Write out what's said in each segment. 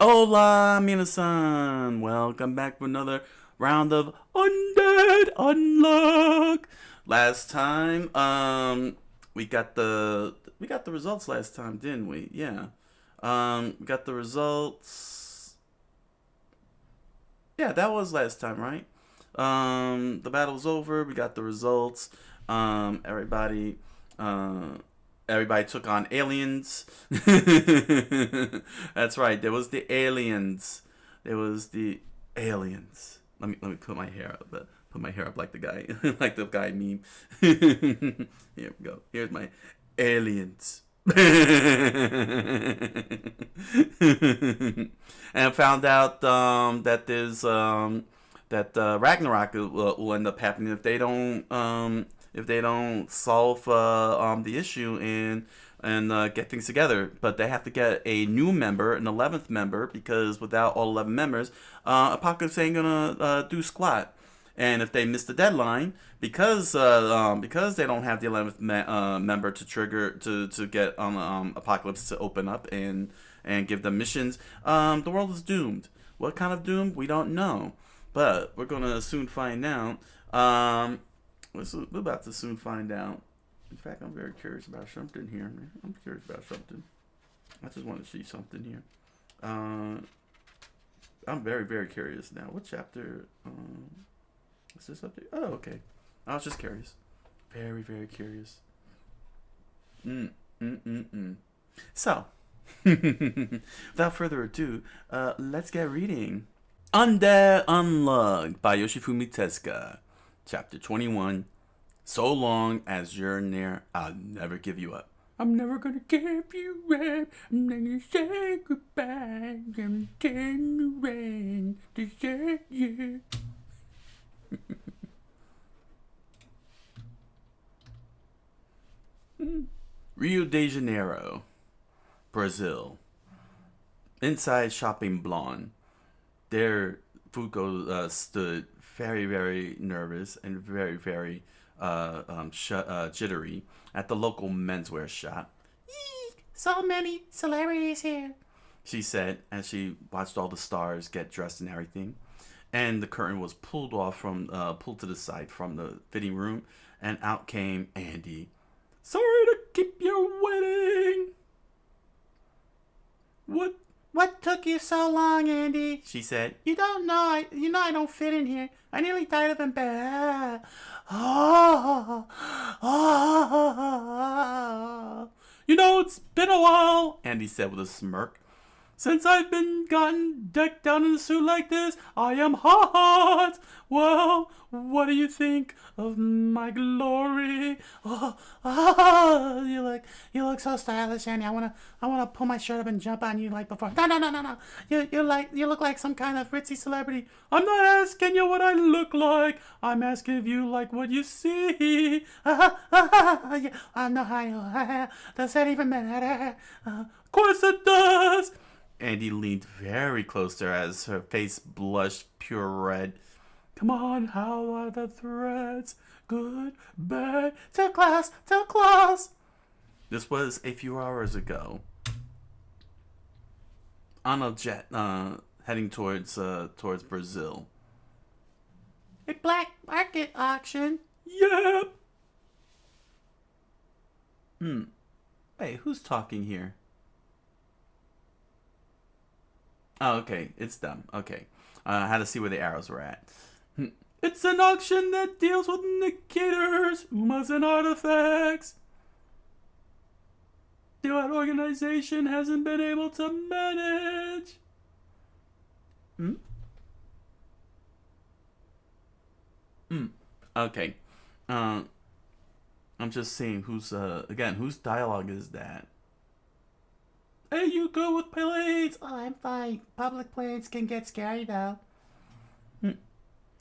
Hola, minasan! Welcome back for another round of Undead Unluck. Last time, we got the results last time, didn't we? Yeah. We got the results. Yeah, that was last time, right? The battle's over. We got the results. Um, everybody, uh, everybody took on aliens. That's right. There was the aliens. There was the aliens. Let me put my hair up. Put my hair up like the guy, like the guy meme. Here we go. Here's my aliens. And found out that there's that Ragnarok will end up happening if they don't solve the issue and get things together. But they have to get a new member, an 11th member, because without all 11 members, Apocalypse ain't gonna do squat. And if they miss the deadline, because they don't have the 11th member to trigger to get Apocalypse to open up and give them missions, the world is doomed. What kind of doom? We don't know, but we're gonna soon find out. We're about to soon find out. In fact, I'm very curious about something here, man. I'm curious about something. I just want to see something here. I'm very, very curious now. What chapter? Is this up there? Oh, okay. I was just curious. Very, very curious. So, without further ado, let's get reading. Undead Unluck by Yoshifumi Tezuka. Chapter 21. So long as you're near, I'll never give you up. I'm never gonna give you up. I'm not gonna say goodbye. I'm gonna turn around to desert you. Rio de Janeiro, Brazil. Inside shopping blonde. There, Fuko stood very, very nervous and very, very jittery at the local menswear shop. Eek, so many celebrities here, she said as she watched all the stars get dressed and everything. And the curtain was pulled to the side from the fitting room, and out came Andy. Sorry to keep you waiting. What took you so long, Andy? She said. You don't know. I don't fit in here. I nearly died of embarrassment. It's been a while, Andy said with a smirk. Since I've been gotten decked down in a suit like this, I am hot. Well, what do you think of my glory? You look so stylish, Annie. I wanna pull my shirt up and jump on you like before. No. You look like some kind of ritzy celebrity. I'm not asking you what I look like. I'm asking if you like what you see. I know how. Does that even matter? Of course it does. Andy leaned very close to her as her face blushed pure red. Come on, how are the threads? Good, bad, till class. This was a few hours ago. On a jet, heading towards Brazil. A black market auction? Yep. Hey, who's talking here? Oh, okay. It's them. Okay. I had to see where the arrows were at. It's an auction that deals with indicators, umas, and artifacts. That organization hasn't been able to manage. Okay. I'm just seeing whose dialogue is that? Hey, you good with planes? Oh, I'm fine. Public planes can get scary, though.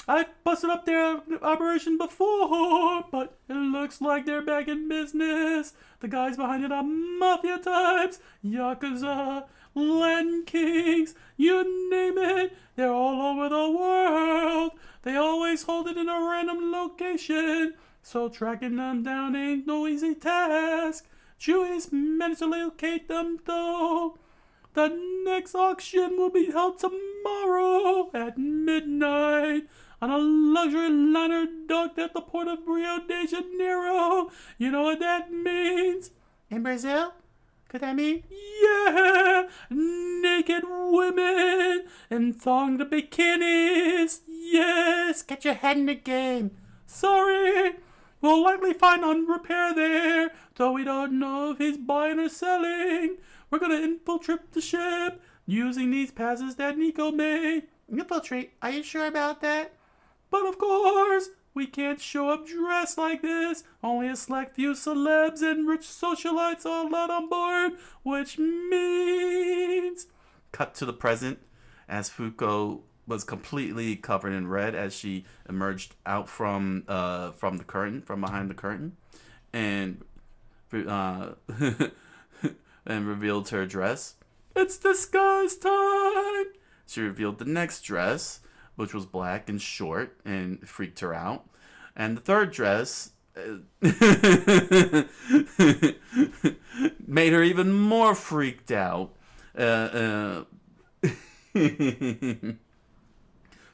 I've busted up their operation before, but it looks like they're back in business. The guys behind it are mafia types, yakuza, Latin kings, you name it. They're all over the world. They always hold it in a random location, so tracking them down ain't no easy task. Chewies managed to locate them, though. The next auction will be held tomorrow at midnight on a luxury liner docked at the port of Rio de Janeiro. You know what that means? In Brazil? Could that mean? Yeah! Naked women in thonged bikinis. Yes! Get your head in the game. Sorry! We'll likely find on repair there, though we don't know if he's buying or selling. We're gonna infiltrate the ship using these passes that Nico made. Infiltrate? Are you sure about that? But of course, we can't show up dressed like this. Only a select few celebs and rich socialites are allowed on board, which means... Cut to the present, as Fuko was completely covered in red as she emerged out from the curtain, from behind the curtain, and and revealed her dress. It's disguise time! She revealed the next dress, which was black and short, and freaked her out. And the third dress made her even more freaked out.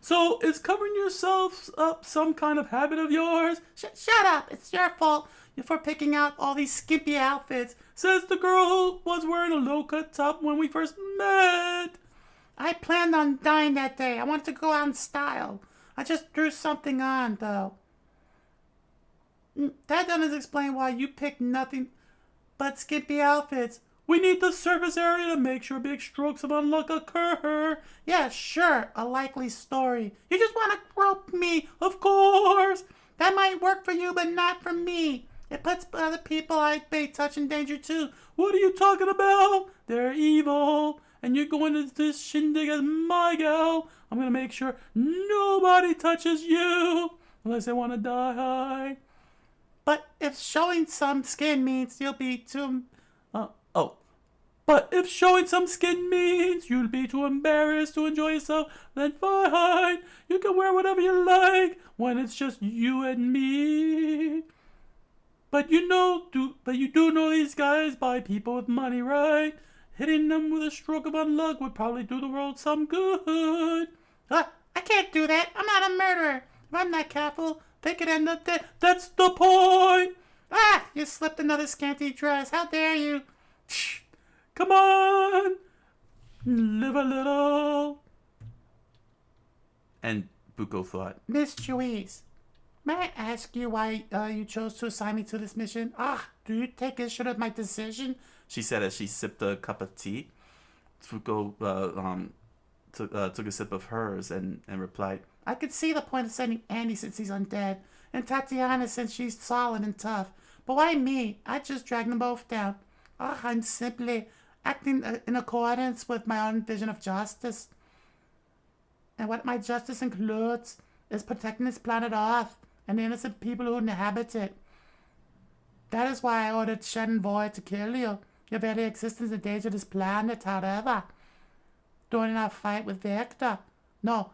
So, is covering yourself up some kind of habit of yours? Shut up! It's your fault for picking out all these skimpy outfits, says the girl who was wearing a low-cut top when we first met. I planned on dying that day. I wanted to go out in style. I just threw something on, though. That doesn't explain why you picked nothing but skimpy outfits. We need the surface area to make sure big strokes of unluck occur. Yeah, sure, a likely story. You just want to rope me, of course. That might work for you, but not for me. It puts other people I may touch in danger too. What are you talking about? They're evil. And you're going to this shindig as my gal. I'm going to make sure nobody touches you unless they want to die. But if showing some skin means you'll be too... But if showing some skin means you'll be too embarrassed to enjoy yourself, then fine. You can wear whatever you like when it's just you and me. But you do know these guys buy people with money, right? Hitting them with a stroke of unluck would probably do the world some good. I can't do that. I'm not a murderer. If I'm not careful, they could end up dead. That's the point. You slipped another scanty dress. How dare you? Shh. Come on. Live a little. And Buko thought, Miss Tues, may I ask you why you chose to assign me to this mission? Do you take issue with my decision? She said as she sipped a cup of tea. Fuko took a sip of hers and replied, I could see the point of sending Andy since he's undead, and Tatiana since she's solid and tough. But why me? I'd just drag them both down. I'm simply acting in accordance with my own vision of justice. And what my justice includes is protecting this planet Earth and the innocent people who inhabit it. That is why I ordered Shed and Void to kill you. Your very existence endangered this planet, however. During our fight with Victor, the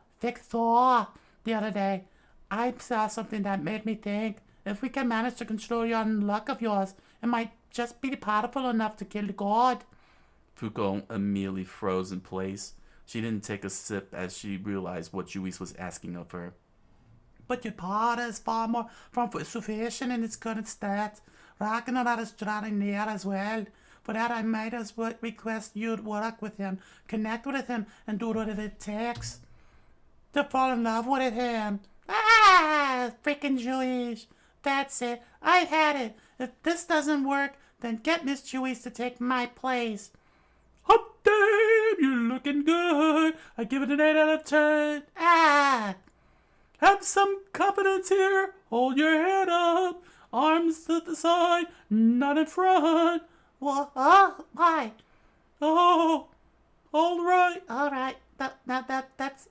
other day, I saw something that made me think, if we can manage to control your unluck of yours, it might just be powerful enough to kill the god. Fuko immediately froze in place. She didn't take a sip as she realized what Juice was asking of her. But your power is far more from sufficient in its current state. Ragnar is drawing near as well. For that I might as well request you to work with him, connect with him, and do what it takes to fall in love with him. Freaking Jewish. That's it. I had it. If this doesn't work, then get Miss Jewish to take my place. Hot damn, you're looking good. I give it an 8 out of 10. Have some confidence here. Hold your head up. Arms to the side, not in front. Why? Oh, all right. All right. That's...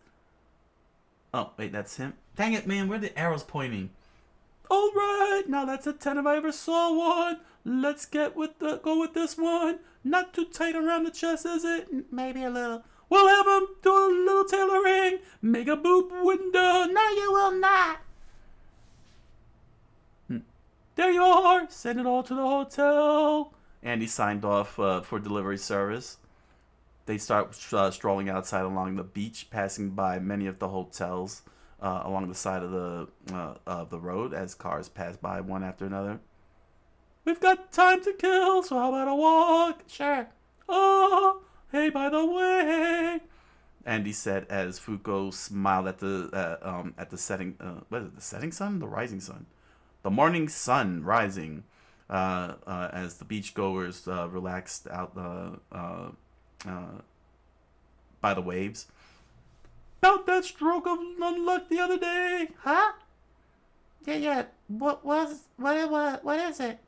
Oh, wait, that's him? Dang it, man. Where are the arrows pointing? All right. Now that's a 10 if I ever saw one. Let's go with this one. Not too tight around the chest, is it? Maybe a little. We'll have him do a little tailoring. Make a boob window. No, you will not. There you are. Send it all to the hotel. Andy signed off for delivery service. They start strolling outside along the beach, passing by many of the hotels along the side of the road as cars pass by one after another. We've got time to kill, so how about a walk? Sure. Oh, hey, by the way, Andy said as Fuko smiled at the setting. What is it? The setting sun? The rising sun? The morning sun rising. As the beachgoers relaxed out by the waves. About that stroke of unluck the other day, huh? Yeah. What is it?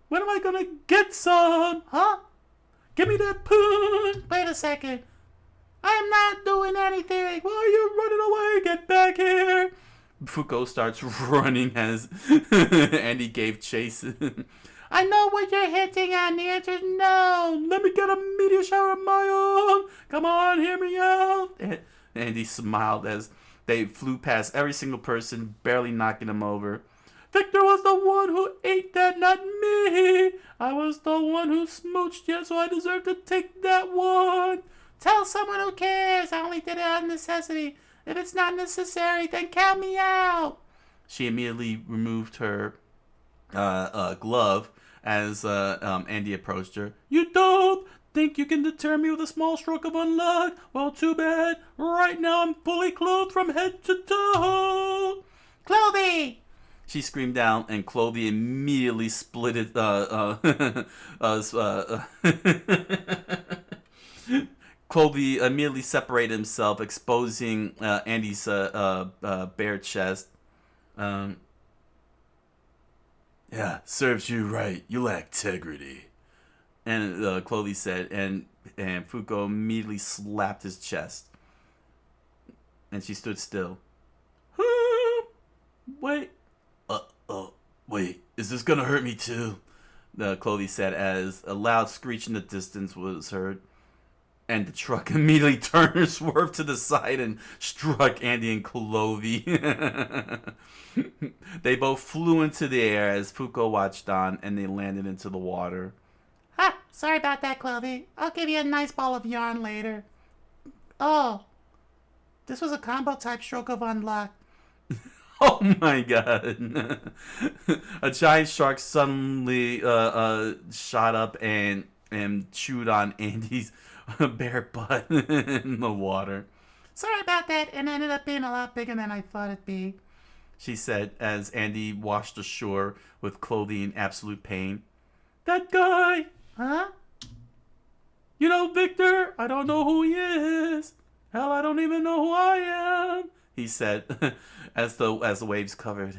When am I gonna get some? Huh? Give me that poon. Wait a second. I am not doing anything. Why are you running away? Get back here. Fuko starts running as Andy gave chase. I know what you're hitting at. The answer is no. Let me get a meteor shower of my own. Come on, hear me out. Andy smiled as they flew past every single person, barely knocking them over. Victor was the one who ate that, not me. I was the one who smooched you, so I deserve to take that one. Tell someone who cares. I only did it out of necessity. If it's not necessary, then count me out. She immediately removed her glove as Andy approached her. You don't think you can deter me with a small stroke of unluck? Well, too bad. Right now I'm fully clothed from head to toe. Clothy! She screamed out, and Clothy immediately split it. Clothy immediately separated himself, exposing Andy's bare chest. Yeah, serves you right. You lack integrity. And Clothy said, and Fuko immediately slapped his chest. And she stood still. Wait. Wait, is this gonna hurt me too? Clothy said as a loud screech in the distance was heard. And the truck immediately turned and swerved to the side and struck Andy and Clothy. They both flew into the air as Fuko watched on, and they landed into the water. Ha! Sorry about that, Clothy. I'll give you a nice ball of yarn later. Oh. This was a combo type stroke of unluck. Oh my god. A giant shark suddenly shot up and chewed on Andy's bare butt in the water. Sorry about that, and it ended up being a lot bigger than I thought it'd be, she said as Andy washed ashore with Clothy in absolute pain. That guy! Huh? You know Victor? I don't know who he is. Hell, I don't even know who I am, he said as the waves covered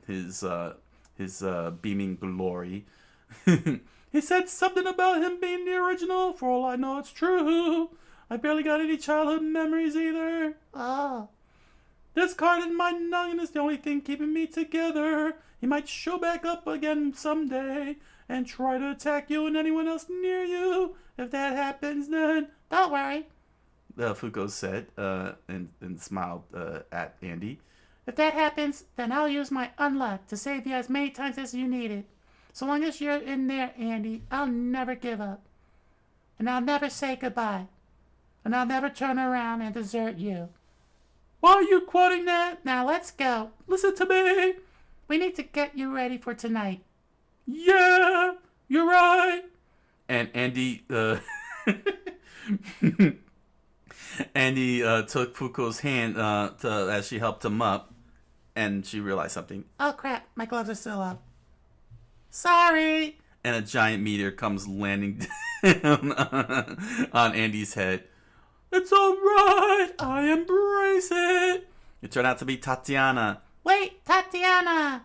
his beaming glory. He said something about him being the original. For all I know, it's true. I barely got any childhood memories either. Oh. This card in my noggin is the only thing keeping me together. He might show back up again someday and try to attack you and anyone else near you. If that happens, then don't worry, Fuko said and smiled at Andy. If that happens, then I'll use my unluck to save you as many times as you need it. So long as you're in there, Andy, I'll never give up. And I'll never say goodbye. And I'll never turn around and desert you. Why are you quoting that? Now let's go. Listen to me. We need to get you ready for tonight. Yeah, you're right. And Andy, Andy took Fuko's hand as she helped him up. And she realized something. Oh crap, my gloves are still up. Sorry. And a giant meteor comes landing down on Andy's head. It's alright. I embrace it. It turned out to be Tatiana. Wait, Tatiana.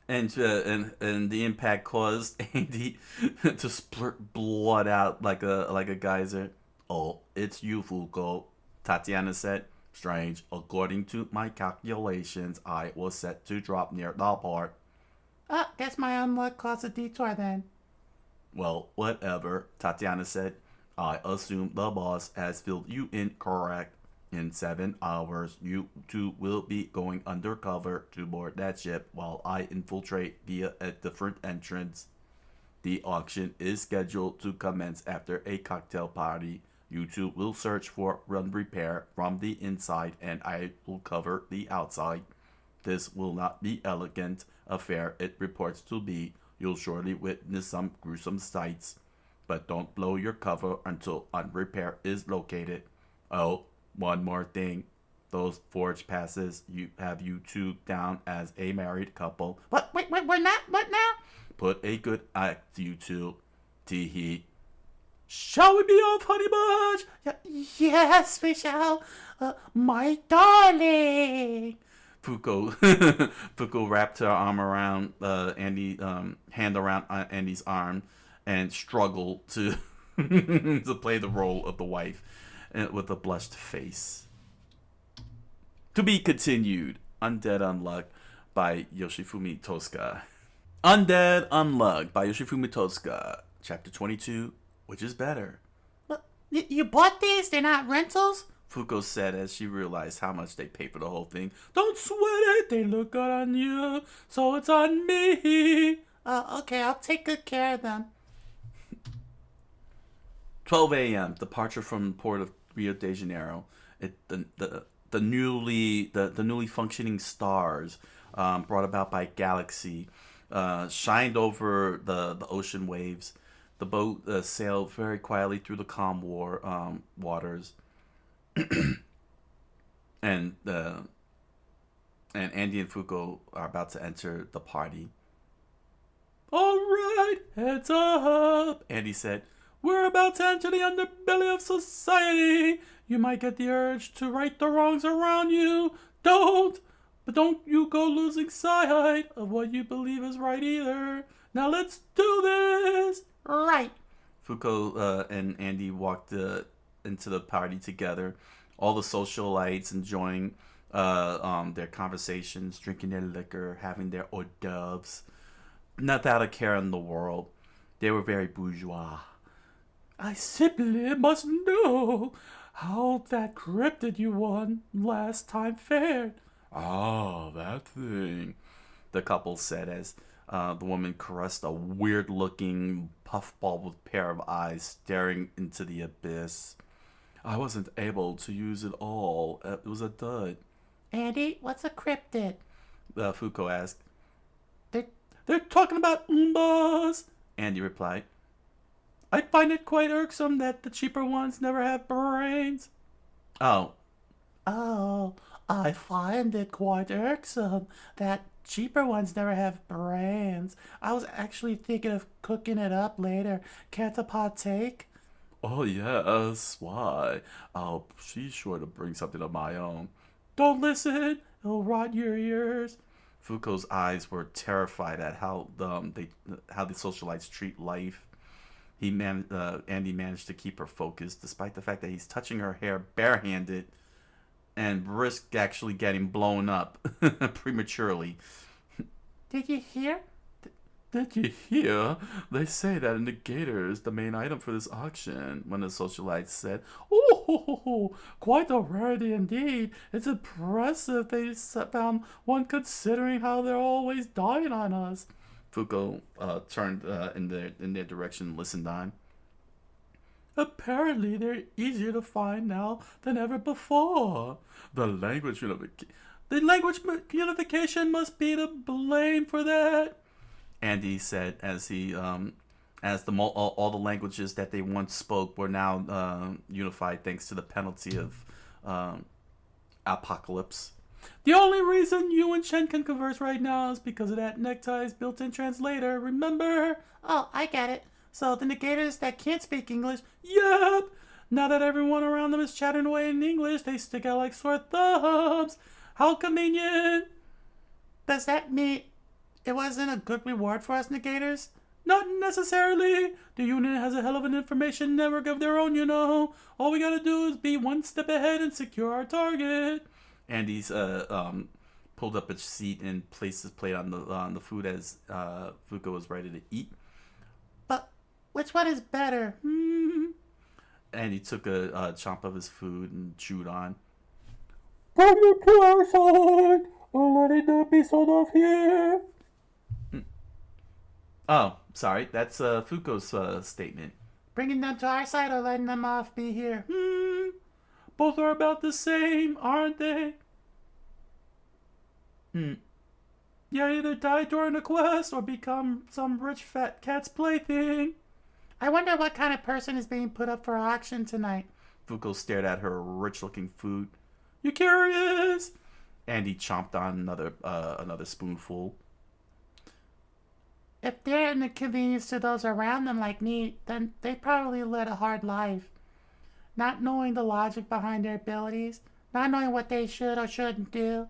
And the impact caused Andy to splurt blood out like a geyser. Oh, it's you, Fuko, Tatiana said. Strange. According to my calculations, I was set to drop near the port. Guess my unluck caused a detour then. Well, whatever, Tatiana said. I assume the boss has filled you in correct. In 7 hours, you two will be going undercover to board that ship while I infiltrate via a different entrance. The auction is scheduled to commence after a cocktail party YouTube will search for run repair from the inside and I will cover the outside. This will not be elegant affair it reports to be. You'll surely witness some gruesome sights. But don't blow your cover until unrepair is located. Oh, one more thing. Those forge passes you have you two down as a married couple. What? Wait, we're not? What now? Put a good act, you two. Tee hee. Shall we be off, honey bunch? Yes, we shall. My darling. Fuko wrapped her arm around hand around Andy's arm, and struggled to to play the role of the wife, with a blushed face. To be continued. Undead Unluck by Yoshifumi Tosca. Undead Unluck by Yoshifumi Tosca. Chapter 22. Which is better? You bought these? They're not rentals? Fuko said as she realized how much they paid for the whole thing. Don't sweat it, they look good on you, so it's on me. Okay, I'll take good care of them. 12 a.m. Departure from the port of Rio de Janeiro. The newly functioning stars, brought about by Galaxy, shined over the ocean waves. The boat sailed very quietly through the calm waters, and Andy and Fuko are about to enter the party. All right, heads up, Andy said. We're about to enter the underbelly of society. You might get the urge to right the wrongs around you. But don't you go losing sight of what you believe is right either. Now let's do this. Right. Fuko and Andy walked into the party together. All the socialites enjoying their conversations, drinking their liquor, having their hors d'oeuvres. Not that a care in the world. They were very bourgeois. I simply must know how that cryptid you won last time fared. Ah, that thing, the couple said as the woman caressed a weird-looking puffball with a pair of eyes staring into the abyss. I wasn't able to use it all. It was a dud. Andy, what's a cryptid? Fuko asked. They're talking about Umbas, Andy replied. I find it quite irksome that the cheaper ones never have brains. Oh, I find it quite irksome that cheaper ones never have brains. I was actually thinking of cooking it up later. Can't I partake? Oh, yes, why? I'll be sure to bring something of my own. Don't listen, it'll rot your ears. Fuko's eyes were terrified at how the socialites treat life. Andy managed to keep her focused, despite the fact that he's touching her hair barehanded and risked actually getting blown up prematurely. Did you hear? Did you hear? They say that a negator is the main item for this auction, one of the socialites said. Oh, quite a rarity indeed. It's impressive they found one considering how they're always dying on us. Fuko turned in their direction and listened on. Apparently, they're easier to find now than ever before. The language unification must be to blame for that, Andy said as all the languages that they once spoke were now unified thanks to the penalty of apocalypse. The only reason you and Chen can converse right now is because of that necktie's built-in translator, remember? Oh, I get it. So the negators that can't speak English, yep! Now that everyone around them is chatting away in English, they stick out like sore thumbs. How convenient! Does that mean it wasn't a good reward for us negators? Not necessarily. The unit has a hell of an information network of their own, you know. All we gotta do is be one step ahead and secure our target. Andy's pulled up a seat and placed his plate on the food as Fuko was ready to eat. But which one is better? Andy took a chomp of his food and chewed on. Bring it to our side, or let it not be sold off here. Oh, sorry, that's Fuko's statement. Bringing them to our side or letting them off be here? Both are about the same, aren't they? Yeah, either die during the quest or become some rich fat cat's plaything. I wonder what kind of person is being put up for auction tonight. Fuko stared at her rich-looking food. You curious? Andy chomped on another spoonful. If they're an inconvenience to those around them like me, then they probably led a hard life. Not knowing the logic behind their abilities, not knowing what they should or shouldn't do.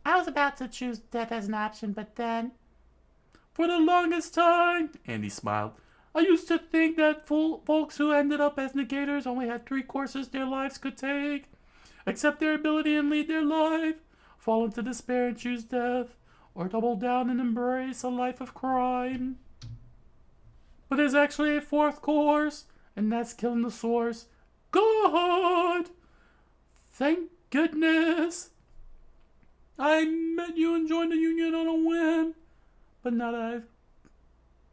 I was about to choose death as an option, but then... For the longest time, Andy smiled, I used to think that folks who ended up as negators only had 3 courses their lives could take. Accept their ability and lead their life, fall into despair and choose death, or double down and embrace a life of crime. But there's actually a 4th course, and that's killing the source. God! Thank goodness! I met you and joined the union on a whim, but now that I've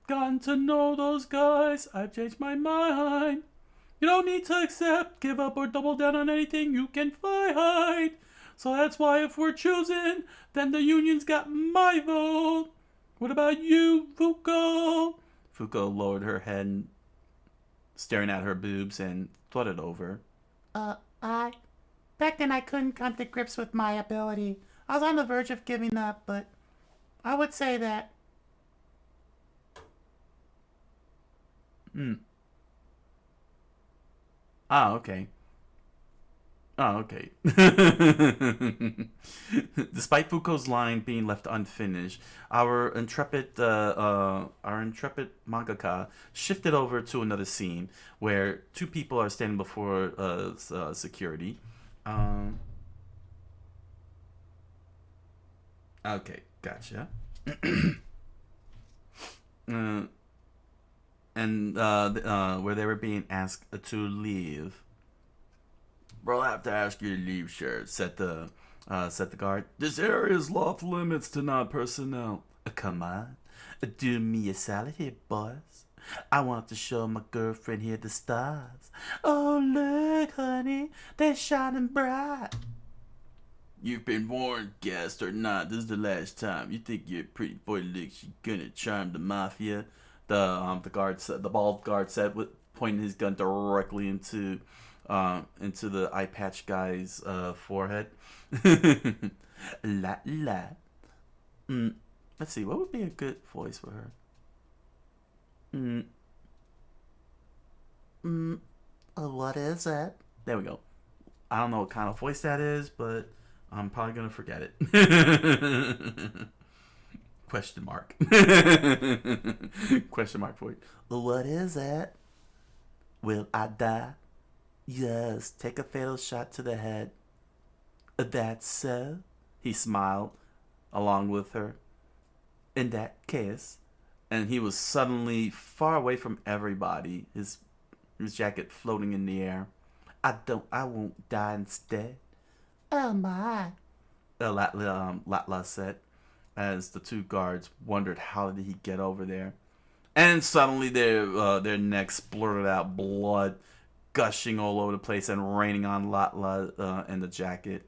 gotten to know those guys, I've changed my mind. You don't need to accept, give up, or double down on anything you can fight. So that's why if we're choosing, then the union's got my vote. What about you, Fuko? Fuko lowered her head, staring at her boobs, and thought it over. Back then I couldn't come to grips with my ability. I was on the verge of giving up, but I would say that. Okay. Despite Fuko's line being left unfinished, our intrepid mangaka shifted over to another scene where 2 people are standing before security. Okay, gotcha. Where they were being asked to leave. Bro, I'll have to ask you to leave, sir, said the guard. This area is off limits to non-personnel. Come on, do me a solid here, boys. I want to show my girlfriend here the stars. Oh, look, honey, they're shining bright. You've been warned, guest or not. This is the last time. You think your pretty boy looks, you gonna charm the mafia? The bald guard said, with pointing his gun directly into the eye patch guy's forehead. La la. Let's see, what would be a good voice for her? What is it? There we go. I don't know what kind of voice that is, but I'm probably gonna forget it. Question mark. Question mark for it. What is it? Will I die? Yes, take a fatal shot to the head. That's so? He smiled along with her. In that case. And he was suddenly far away from everybody, his jacket floating in the air. I won't die instead. Oh my. Latla said, as the 2 guards wondered how did he get over there. And suddenly their necks blurted out, blood gushing all over the place and raining on Latla and the jacket.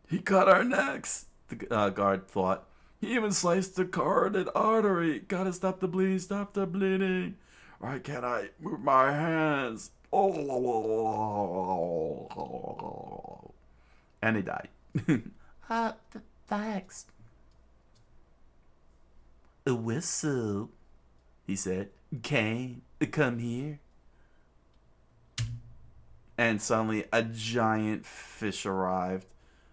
He cut our necks, the guard thought. He even sliced the carotid artery. Gotta stop the bleeding, stop the bleeding. Why can't I move my hands? Oh. And he died. Thanks. A whistle, he said. Kane, come here. And suddenly a giant fish arrived.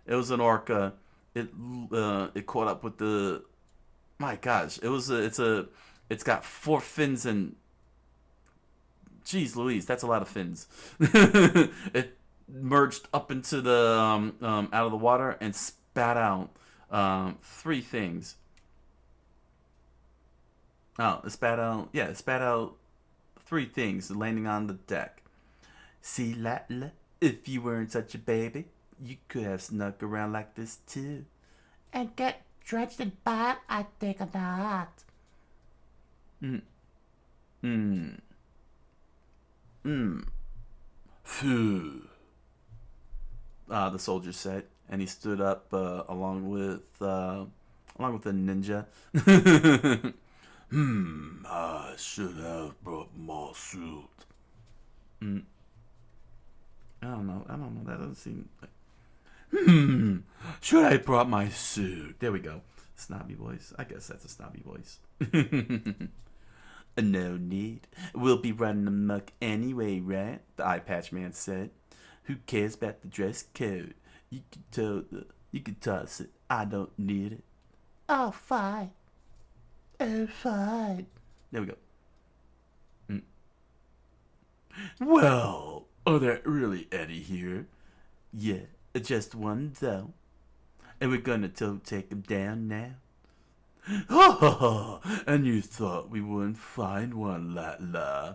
It was an orca. It caught up with the. My gosh! It's got 4 fins and. Jeez Louise, that's a lot of fins. It merged up into the out of the water and spat out 3 things. Oh, it spat out 3 things landing on the deck. See, Latla, if you weren't such a baby, you could have snuck around like this too. And get drenched in blood? I think not. Phew. The soldier said, and he stood up along with the ninja. I should have brought my suit. I don't know. That doesn't seem like. Should I brought my suit? There we go. Snobby voice. I guess that's a snobby voice. No need. We'll be running amok anyway, right? The eye patch man said. Who cares about the dress code? You can toss it. I don't need it. Oh, fine. Oh, fine. There we go. Well, are there really any here? Yeah, just one though. And we're gonna take him down now. And you thought we wouldn't find one, la.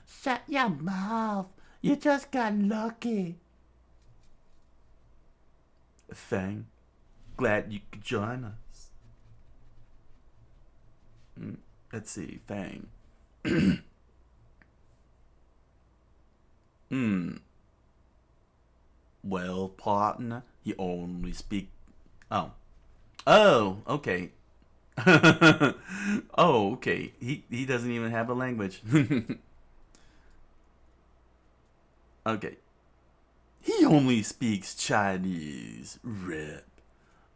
Shut your mouth. You just got lucky. Fang, glad you could join us. Let's see, Fang. Well, partner, you only speak. Oh, okay. Oh, okay. He doesn't even have a language. Okay. He only speaks Chinese, Rip.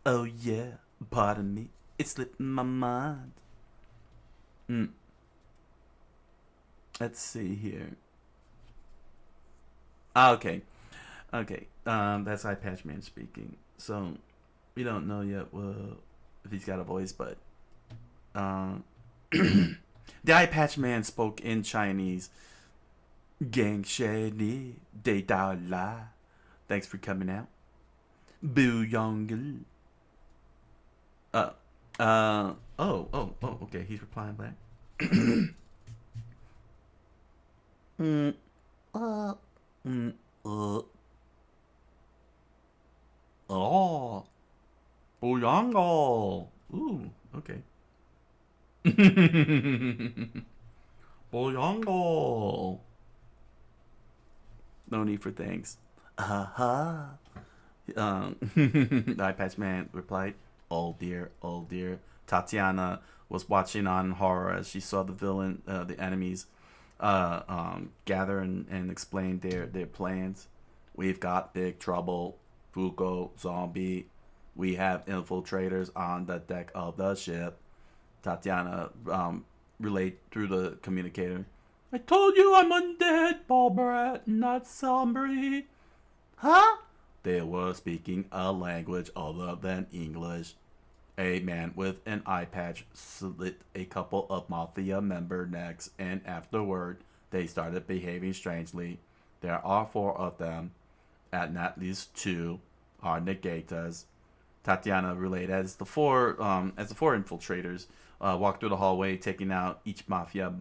Oh yeah, pardon me. It slipped my mind. Let's see here. Okay. That's Eye Patch Man speaking. So, we don't know yet if he's got a voice, but the Eye Patch Man spoke in Chinese. Gang She Ni De Da La. Thanks for coming out. Boo Yongle. Okay, he's replying back. Oh, Boyango. Ooh, okay. Boyango. No need for thanks. The Eye Patch Man replied, oh dear. Tatiana was watching on horror as she saw the villain, the enemies, gather and explain their plans. We've got big trouble. Fuko, zombie. We have infiltrators on the deck of the ship. Tatiana relayed through the communicator. I told you I'm undead, Bobrat, not zombie. Huh? They were speaking a language other than English. A man with an eye patch slit a couple of Mafia member necks, and afterward, they started behaving strangely. There are 4 of them, and at least 2 are negators. Tatiana relayed as the four infiltrators walked through the hallway, taking out each mafia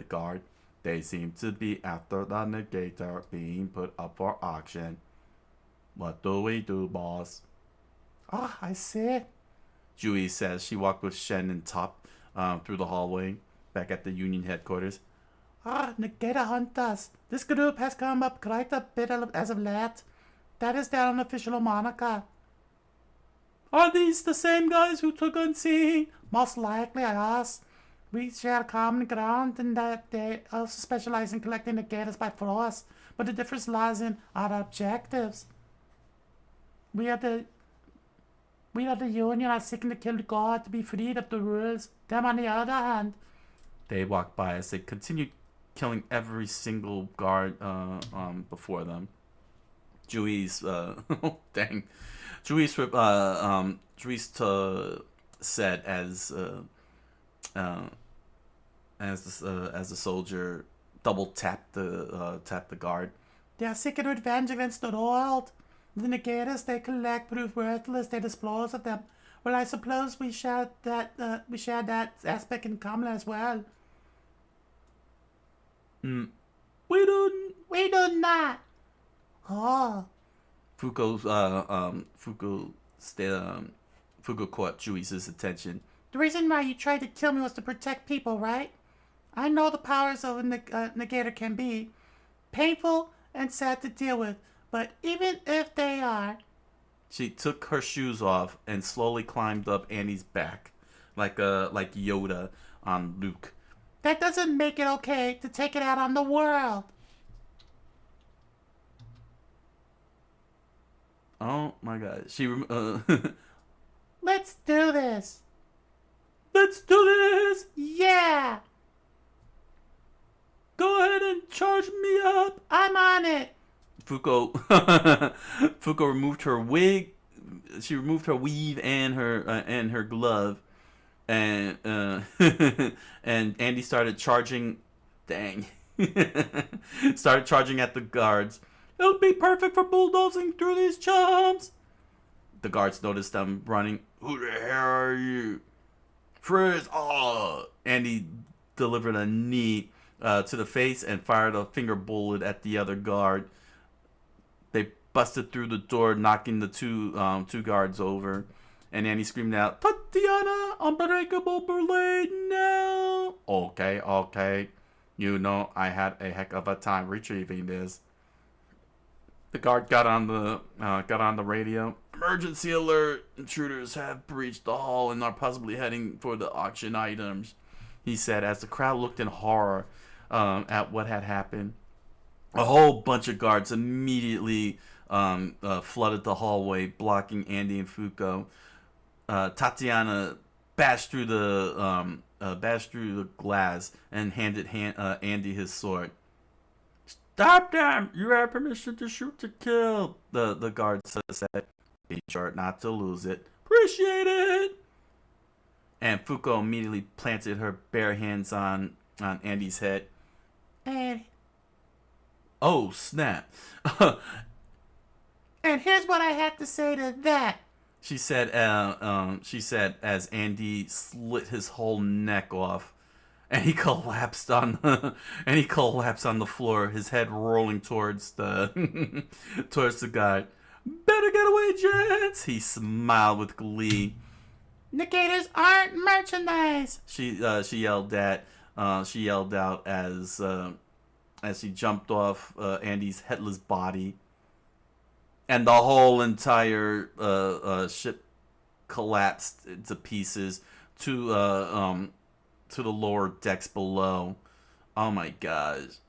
guard. They seem to be after the negator being put up for auction. What do we do, boss? Oh, I see. Jui says she walked with Shen and Top through the hallway, back at the Union headquarters. Negator hunters. This group has come up quite a bit as of late. That is their unofficial moniker. Are these the same guys who took Unseen? Most likely, I asked. We share common ground in that they also specialize in collecting negators by force, but the difference lies in our objectives. We are the Union are seeking to kill the God to be freed of the rules. Them, on the other hand. They walked by as they continued killing every single guard before them. Juice, dang. Juice said as the soldier double tapped the guard. They are seeking revenge against the world. The negators they collect prove worthless. They dispose of them. Well, I suppose we share that aspect in common as well. We do not. Oh. Fuko caught Juice's attention. The reason why you tried to kill me was to protect people, right? I know the powers of a negator can be painful and sad to deal with, but even if they are... She took her shoes off and slowly climbed up Annie's back, like Yoda on Luke. That doesn't make it okay to take it out on the world. Oh my god. Let's do this. Let's do this! Yeah! Go ahead and charge me up! I'm on it! Fuko removed her wig. She removed her weave and her glove, and and Andy started charging. Dang, started charging at the guards. It'll be perfect for bulldozing through these chumps. The guards noticed them running. Who the hell are you? Freeze! Oh! Andy delivered a knee to the face and fired a finger bullet at the other guard. They busted through the door, knocking the two guards over. And Annie screamed out, "Tatiana, unbreakable Berlin now!" Okay. You know, I had a heck of a time retrieving this. The guard got on the radio. Emergency alert! Intruders have breached the hall and are possibly heading for the auction items, he said as the crowd looked in horror at what had happened. A whole bunch of guards immediately flooded the hallway, blocking Andy and Fuko. Tatiana bashed through the glass and handed Andy his sword. "Stop them! You have permission to shoot to kill," the guard said. "Be sure not to lose it." "Appreciate it." And Fuko immediately planted her bare hands on Andy's head. And Oh, snap. And here's what I had to say to that. She said as Andy slit his whole neck off, and he collapsed on the floor, his head rolling towards the towards the guy. "Better get away, gents!" He smiled with glee. Negators aren't merchandise. She yelled out as she jumped off Andy's headless body. And the whole entire ship collapsed into pieces to the lower decks below. Oh my gosh!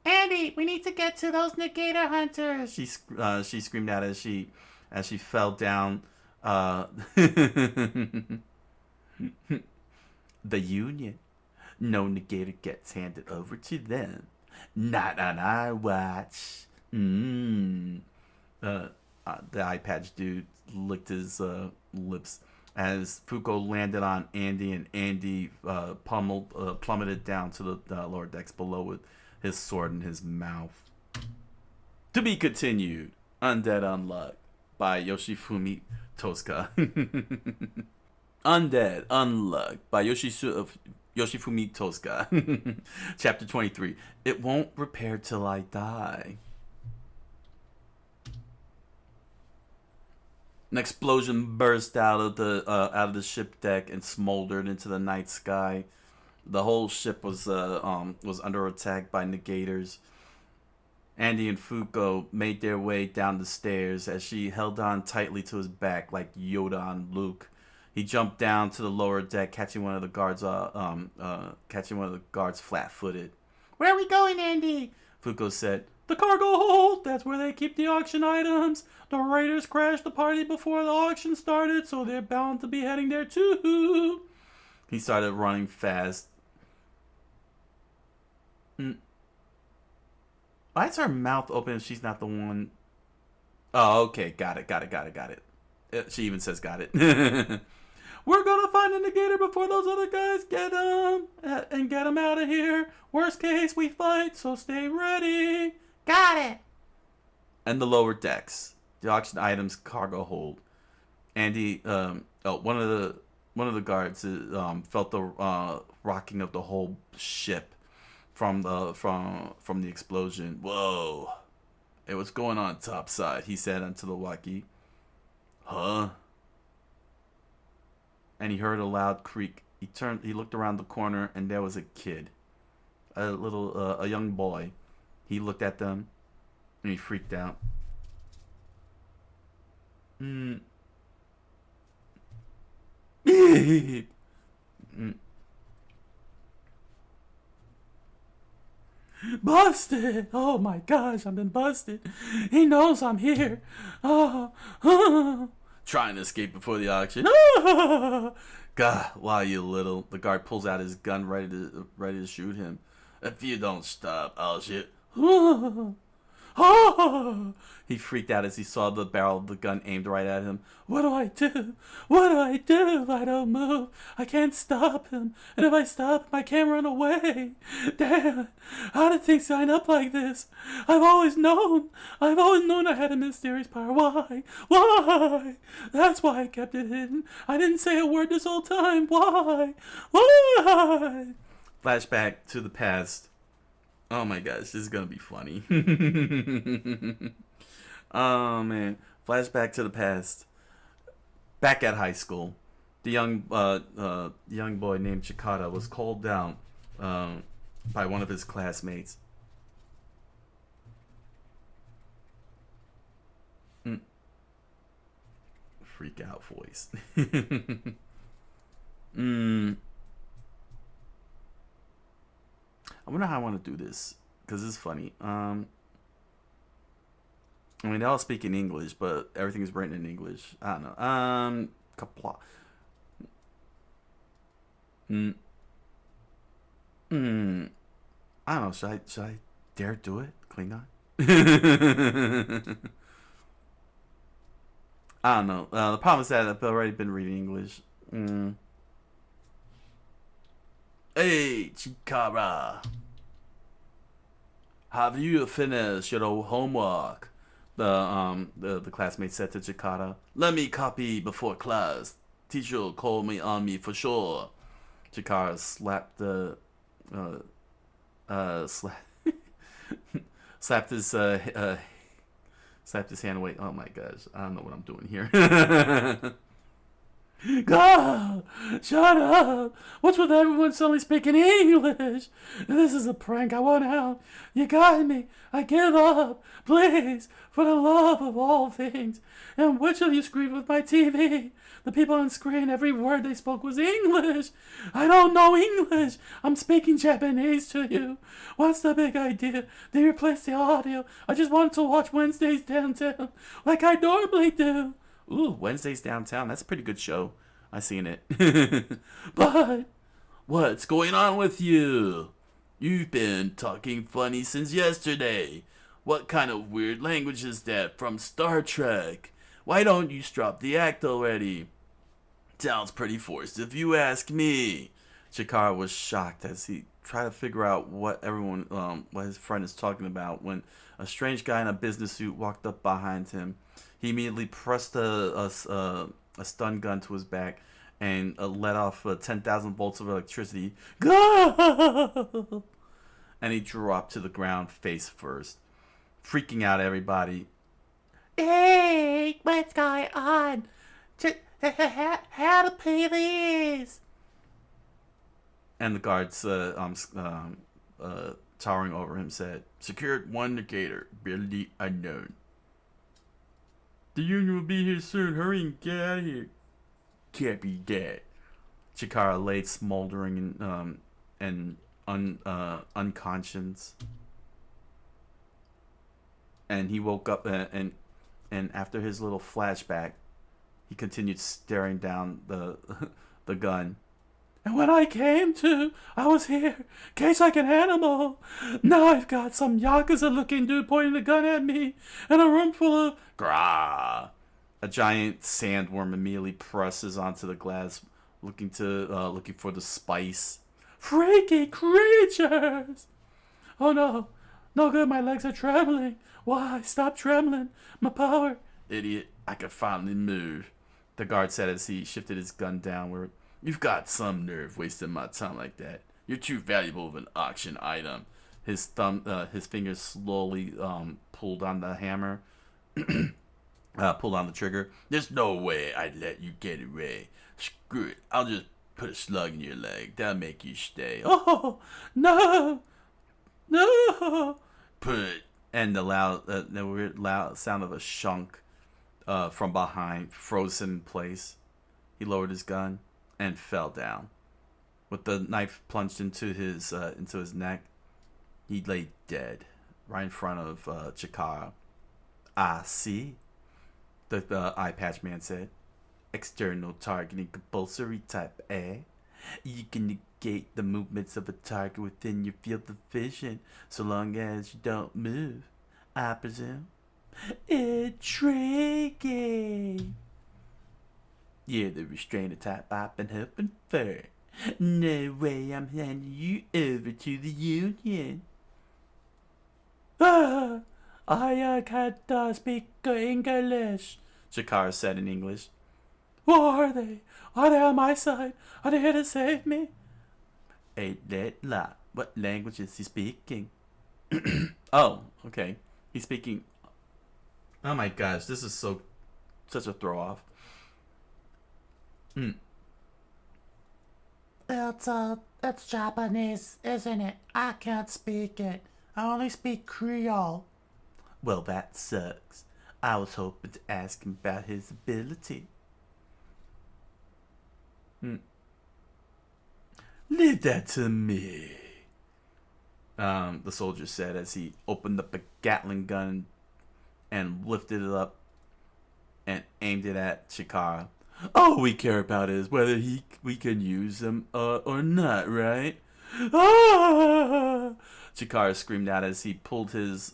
Andy, we need to get to those negator hunters. She screamed out as she fell down. The Union. No negator gets handed over to them. Not on our watch. The eye patch dude licked his lips as Fuko landed on Andy, and Andy plummeted down to the lower decks below with his sword in his mouth. To be continued. Undead Unluck by Yoshifumi Tosca. Undead Unluck by Yoshifumi Tosca. Chapter 23. It won't repair till I die. An explosion burst out of the ship deck and smoldered into the night sky. The whole ship was under attack by negators. Andy and Fuko made their way down the stairs as she held on tightly to his back like Yoda on Luke. He jumped down to the lower deck, catching one of the guards flat-footed. "Where are we going, Andy?" Fuko said. "The cargo hold! That's where they keep the auction items. The raiders crashed the party before the auction started, so they're bound to be heading there too." He started running fast. Why is her mouth open if she's not the one? Oh, okay. Got it. She even says got it. "We're gonna find the negator before those other guys get them out of here. Worst case, we fight, so stay ready." "Got it." And the lower decks, the auction items cargo hold. Andy, one of the guards felt the rocking of the whole ship from the explosion. "Whoa, hey, what's going on topside?" he said onto the walkie. "Huh?" And he heard a loud creak He looked around the corner, and there was a kid, a young boy. He looked at them, and he freaked out. Mm. Mm. Busted! Oh my gosh, I've been busted. He knows I'm here. Trying to escape before the auction. God, why you little? The guard pulls out his gun, ready to shoot him. If you don't stop, I'll shoot. He freaked out as he saw the barrel of the gun aimed right at him. What do I do? What do I do if I don't move? I can't stop him. And if I stop him, I can't run away. Damn. How did things sign up like this? I've always known I had a mysterious power. Why? Why? That's why I kept it hidden. I didn't say a word this whole time. Why? Why? Flashback to the past. Oh my gosh, this is gonna be funny. Oh man. Flashback to the past. Back at high school, the young boy named Chikata was called down by one of his classmates. Freak out voice. I wonder how I want to do this, because it's funny. I mean, they all speak in English, but everything is written in English. I don't know. Kapla. I don't know. Should I dare do it, Klingon? I don't know. The problem is that I've already been reading English. Hey, Chikara. Have you finished your homework? The classmate said to Chikara. Let me copy before class. Teacher will call me on me for sure. Chikara slapped slapped his hand away. Oh my gosh, I don't know what I'm doing here. God, shut up! What's with everyone suddenly speaking English? This is a prank. I want out. You got me. I give up. Please, for the love of all things. And which of you screamed with my TV? The people on screen, every word they spoke was English. I don't know English. I'm speaking Japanese to you. What's the big idea? They replaced the audio. I just wanted to watch Wednesdays Downtown like I normally do. Ooh, Wednesdays Downtown. That's a pretty good show. I seen it. But what's going on with you? You've been talking funny since yesterday. What kind of weird language is that from Star Trek? Why don't you stop the act already? Sounds pretty forced if you ask me. Chikara was shocked as he tried to figure out what his friend is talking about when a strange guy in a business suit walked up behind him. He immediately pressed a stun gun to his back and let off 10,000 volts of electricity. go! And he dropped to the ground face first, freaking out everybody. Hey, what's going on? Help, please! And the guards towering over him said, "Secured one negator, ability unknown. The union will be here soon. Hurry and get out of here." Can't be dead. Chikara laid smoldering and unconscious. And he woke up and after his little flashback, he continued staring down the gun. And when I came to, I was here, caged like an animal. Now I've got some Yakuza-looking dude pointing a gun at me, and a room full of... Grah! A giant sandworm immediately presses onto the glass, looking for the spice. freaky creatures! Oh no, no good, my legs are trembling. Why? Stop trembling. My power... Idiot, I can finally move, the guard said as he shifted his gun downward. You've got some nerve wasting my time like that. You're too valuable of an auction item. His fingers slowly pulled on the hammer, pulled on the trigger. There's no way I'd let you get away. Screw it, I'll just put a slug in your leg. That'll make you stay. Oh, no! No! Put and the weird loud sound of a shunk from behind froze him in place. He lowered his gun and fell down. With the knife plunged into his neck, he lay dead right in front of Chikara. "I see," the eye patch man said. "External targeting compulsory type A. You can negate the movements of a target within your field of vision so long as you don't move, I presume. Intriguing. You're the restrainer type I've been hoping for. No way I'm handing you over to the Union." I can't speak English, Chikara said in English. Who are they? Are they on my side? Are they here to save me? Undead. What language is he speaking? Oh, okay. He's speaking. Oh my gosh, this is such a throw off. It's Japanese, isn't it? I can't speak it. I only speak Creole. Well, that sucks. I was hoping to ask him about his ability. Leave that to me, the soldier said as he opened up a Gatling gun and lifted it up and aimed it at Chikara. "All we care about is whether we can use them or not, right?" "Ah!" Chikara screamed out as he pulled his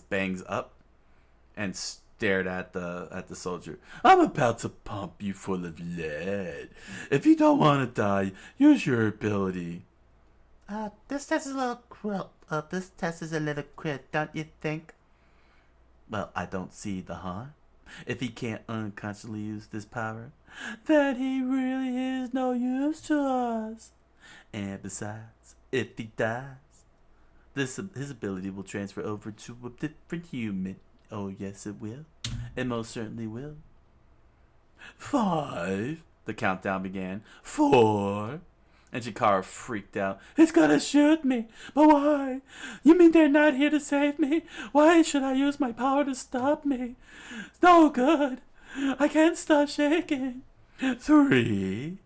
bangs up and stared at the soldier. "I'm about to pump you full of lead. If you don't want to die, use your ability." This test is a little cruel. Don't you think? "Well, I don't see the harm. If he can't unconsciously use this power, then he really is no use to us. And besides, if he dies, his ability will transfer over to a different human. Oh, yes, it will. It most certainly will." 5. The countdown began. 4. And Chikara freaked out. "It's gonna shoot me! But why? You mean they're not here to save me? Why should I use my power to stop me? It's no good. I can't stop shaking. 3.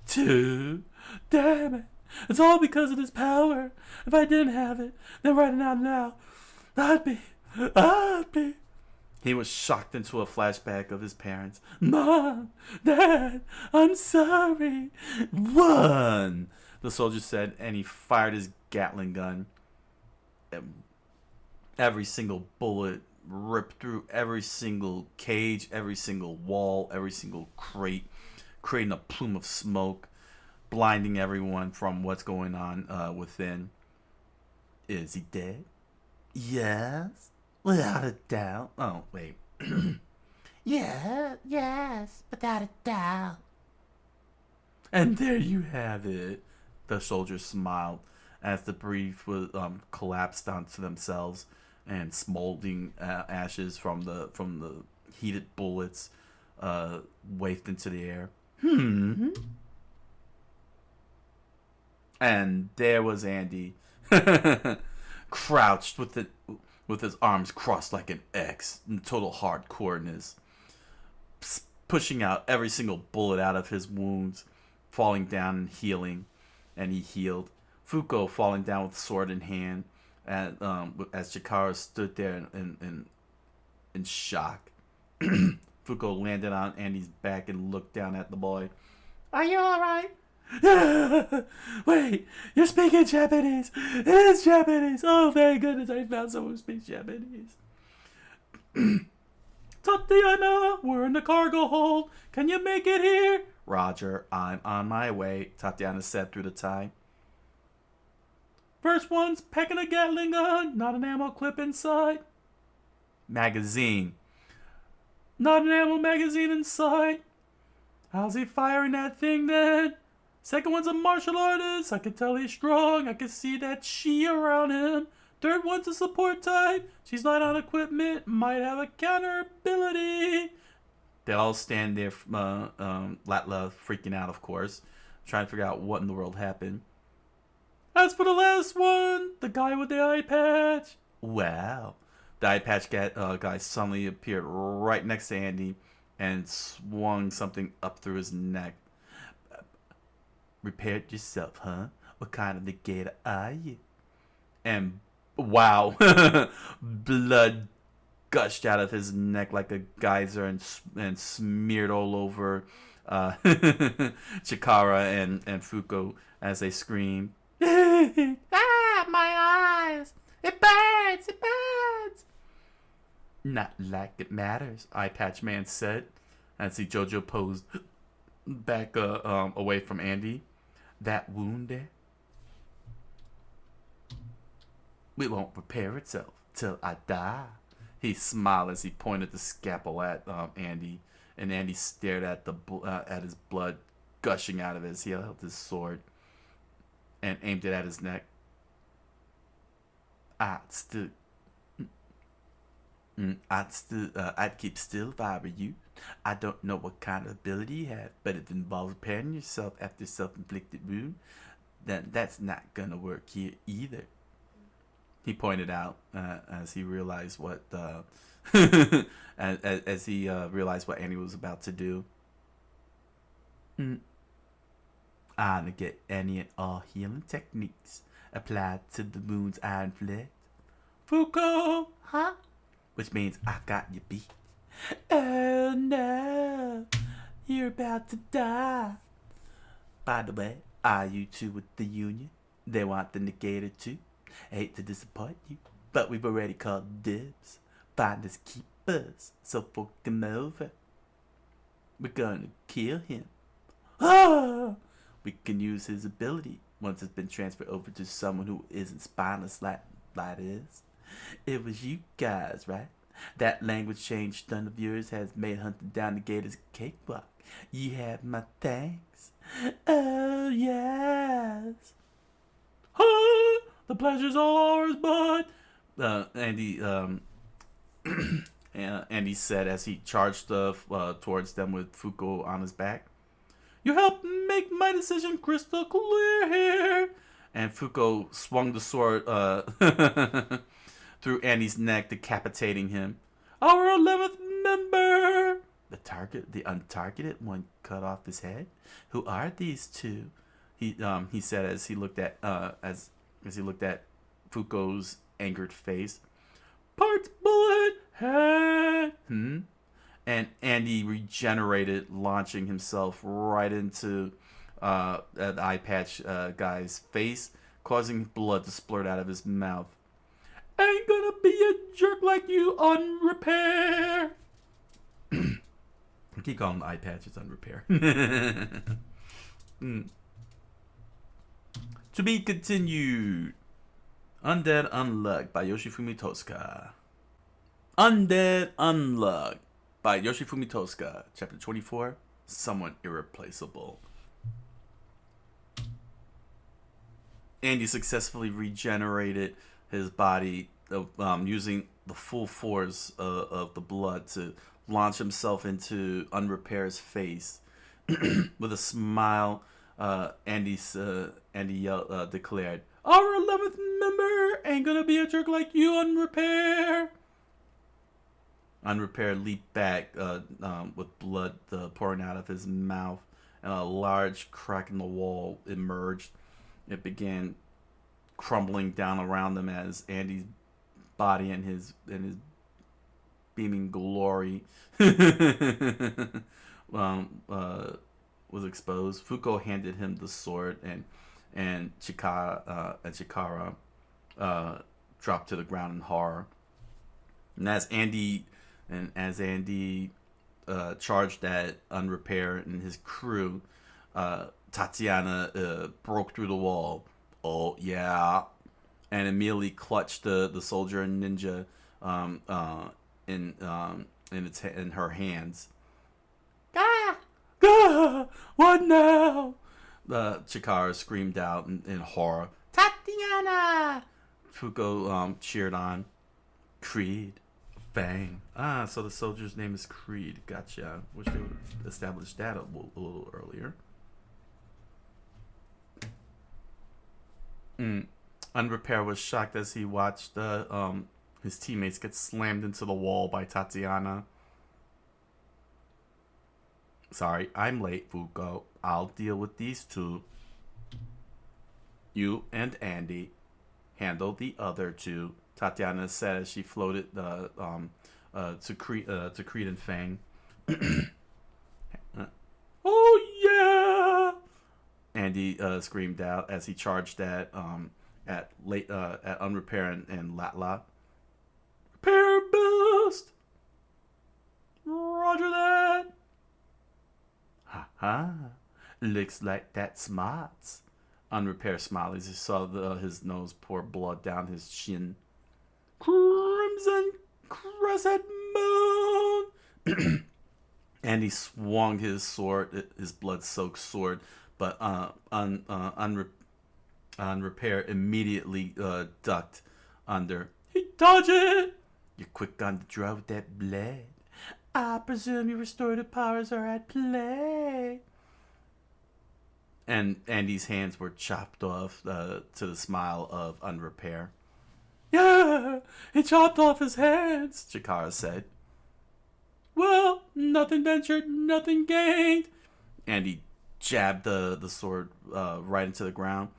2. Damn it. It's all because of this power. If I didn't have it, then right now, I'd be. He was shocked into a flashback of his parents. "Mom, Dad, I'm sorry." 1. The soldier said, and he fired his Gatling gun. Every single bullet ripped through every single cage, every single wall, every single crate, creating a plume of smoke, blinding everyone from what's going on within. "Is he dead?" "Yes. Without a doubt." Oh, wait. Yes, without a doubt. "And there you have it." The soldiers smiled as the brief was collapsed onto themselves, and smoldering ashes from the heated bullets wafted into the air. And there was Andy, crouched with his arms crossed like an X, in total hardcoreness, pushing out every single bullet out of his wounds, falling down and healing, and he healed. Fuko falling down with sword in hand, as Chikara stood there in shock. Fuko landed on Andy's back and looked down at the boy. Are you alright? Wait, you're speaking Japanese. It is Japanese. Oh, thank goodness I found someone who speaks Japanese. "Tatiana, we're in the cargo hold. Can you make it here?" "Roger, I'm on my way," Tatiana said through the tie. "First one's packing a Gatling gun, not an ammo clip inside." "Magazine." "Not an ammo magazine inside." "How's he firing that thing then?" "Second one's a martial artist. I can tell he's strong. I can see that chi around him. Third one's a support type. She's light on equipment. Might have a counter ability." They all stand there, Latla freaking out, of course. trying to figure out what in the world happened. As for the last one, the guy with the eye patch. Wow. The eye patch guy suddenly appeared right next to Andy and swung something up through his neck. Repaired yourself, huh? What kind of negator are you? And wow, blood gushed out of his neck like a geyser and smeared all over Chikara and Fuko as they screamed. Ah, my eyes! It burns! It burns! Not like it matters, Eye Patch Man said as he Jojo posed back away from Andy. That wound there, it won't repair itself till I die. He smiled as he pointed the scalpel at Andy, and Andy stared at at his blood gushing out of it as he held his sword and aimed it at his neck. I'd keep still if I were you. I don't know what kind of ability you have, but if it involves repairing yourself after self-inflicted wound, then that's not gonna work here either. He pointed out as he realized what as he realized what Andy was about to do. I'm gonna get any and all healing techniques applied to the wounds I inflict. Fuko, Huh? which means I got you beat. Oh no! You're about to die. By the way, are you two with the Union? They want the negator too. I hate to disappoint you, but we've already called dibs. Finders keepers, so fuck him over. We're gonna kill him. Ah! We can use his ability once it's been transferred over to someone who isn't spineless like is. It was you guys, right? That language change stunt of yours has made hunting down the gators cakewalk. You have my thanks. Oh yes. Huh? The pleasure's all ours, bud. Andy Andy said as he charged towards them with Fuko on his back. You helped make my decision crystal clear here. And Fuko swung the sword through Andy's neck, decapitating him. Our 11th member. The untargeted one cut off his head. Who are these two? He said as he looked at as he looked at Fuko's angered face. Parts bullet head. And Andy regenerated, launching himself right into the eye patch guy's face, causing blood to splurt out of his mouth. Ain't gonna be a jerk like you on repair. I keep calling the eye patches on repair. To be continued. Undead Unluck by Yoshifumi Tosca. Undead Unluck by Yoshifumi Tosca. Chapter 24. Someone Irreplaceable. Andy successfully regenerated his body using the full force of the blood to launch himself into Unrepair's face. With a smile, Andy declared, Our 11th member ain't gonna be a jerk like you, Unrepair. Unrepair leaped back with blood pouring out of his mouth, and a large crack in the wall emerged. It began crumbling down around them as Andy's body and his beaming glory was exposed. Fuko handed him the sword, and Chikara dropped to the ground in horror. And as Andy charged at Unrepair and his crew, Tatiana broke through the wall. Oh yeah, and immediately clutched the soldier and ninja in her hands. Ah! Ah, what now? Chikara screamed out in horror. Tatiana! Fuko cheered on. Creed. Bang. Ah, so the soldier's name is Creed. Gotcha. Wish they would have established that a little earlier. Unrepair was shocked as he watched his teammates get slammed into the wall by Tatiana. Sorry, I'm late, Fuko. I'll deal with these two. You and Andy handle the other two, Tatiana said as she floated to Creed and Fang. Oh yeah! Andy screamed out as he charged at Unrepair and Latla. Repair boost! Roger that! Ha ha! Looks like that smarts. Unrepair smiled as he saw his nose pour blood down his chin. Crimson Crescent Moon! And he swung his sword, his blood-soaked sword, but Unrepair immediately ducked under. He dodged it! You're quick on the draw with that blade. I presume your restorative powers are at play. And Andy's hands were chopped off to the smile of Unrepair. Yeah, he chopped off his hands, Chikara said. Well, nothing ventured, nothing gained. Andy jabbed the sword right into the ground,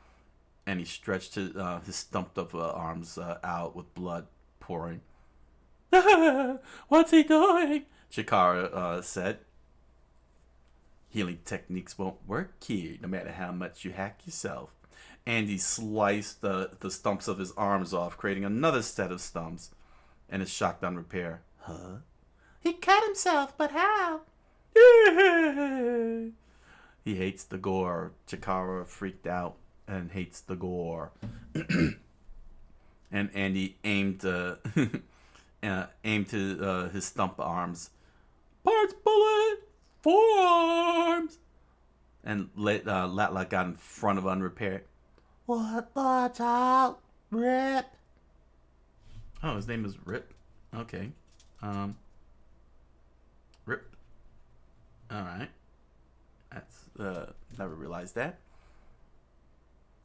and he stretched his stumped up arms out with blood pouring. What's he doing? Chikara said. Healing techniques won't work here, no matter how much you hack yourself. Andy sliced the stumps of his arms off, creating another set of stumps, and is shocked on Repair. Huh? He cut himself, but how? He hates the gore. Chikara freaked out and hates the gore. And Andy aimed his stump arms. Parts bullet! Forearms! And Latla got in front of Unrepair. What the top? Rip? Oh, his name is Rip. Okay. Rip. Alright. That's, never realized that.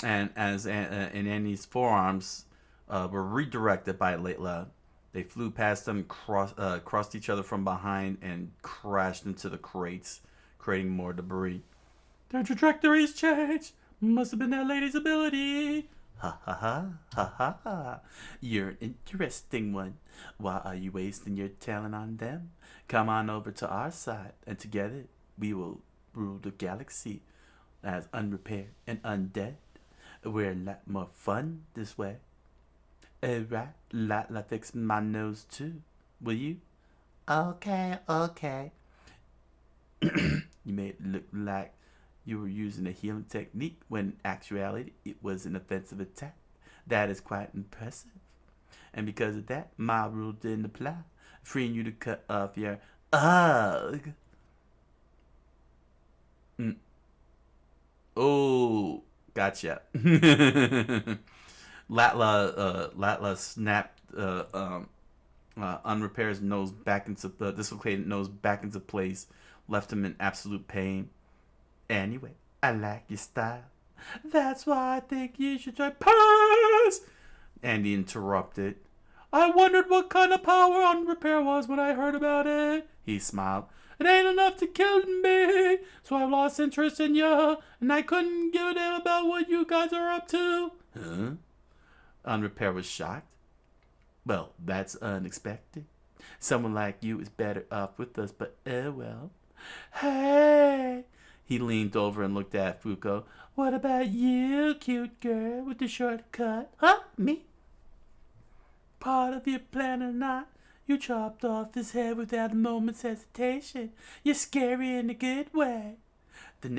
And as in Andy's forearms were redirected by Latla, they flew past them, crossed each other from behind, and crashed into the crates, creating more debris. Their trajectories changed. Must have been that lady's ability. Ha ha ha, ha ha ha. You're an interesting one. Why are you wasting your talent on them? Come on over to our side, and together we will rule the galaxy as Unrepaired and Undead. We're a lot more fun this way. Right, Latla fix my nose too. Will you? Okay. You made it look like you were using a healing technique when in actuality it was an offensive attack. That is quite impressive. And because of that, my rule didn't apply, freeing you to cut off your ugh. Oh, gotcha. Latla snapped Unrepair's nose back into dislocated nose back into place, left him in absolute pain. Anyway, I like your style. That's why I think you should try Purse! Andy interrupted. I wondered what kind of power Unrepair was when I heard about it. He smiled. It ain't enough to kill me, so I've lost interest in you, and I couldn't give a damn about what you guys are up to. Huh? Unrepair was shocked. Well, that's unexpected. Someone like you is better off with us, but well. Hey! He leaned over and looked at Fuko. What about you, cute girl with the short cut? Huh? Me? Part of your plan or not, you chopped off his head without a moment's hesitation. You're scary in a good way. The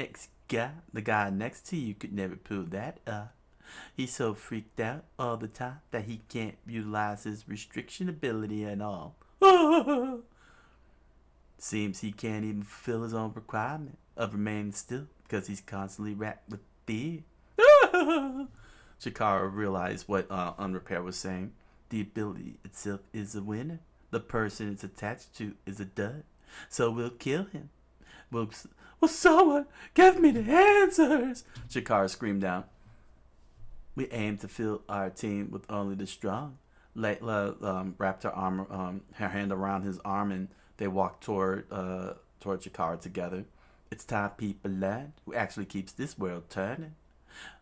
guy next to you could never pull that up. He's so freaked out all the time that he can't utilize his restriction ability at all. Seems he can't even fulfill his own requirement of remaining still because he's constantly racked with fear. Chikara realized what Unrepair was saying. The ability itself is a winner. The person it's attached to is a dud. So we'll kill him. Will someone give me the answers? Chikara screamed out. We aim to fill our team with only the strong. Layla wrapped her hand around his arm, and they walked toward Chikara together. It's time people learn who actually keeps this world turning.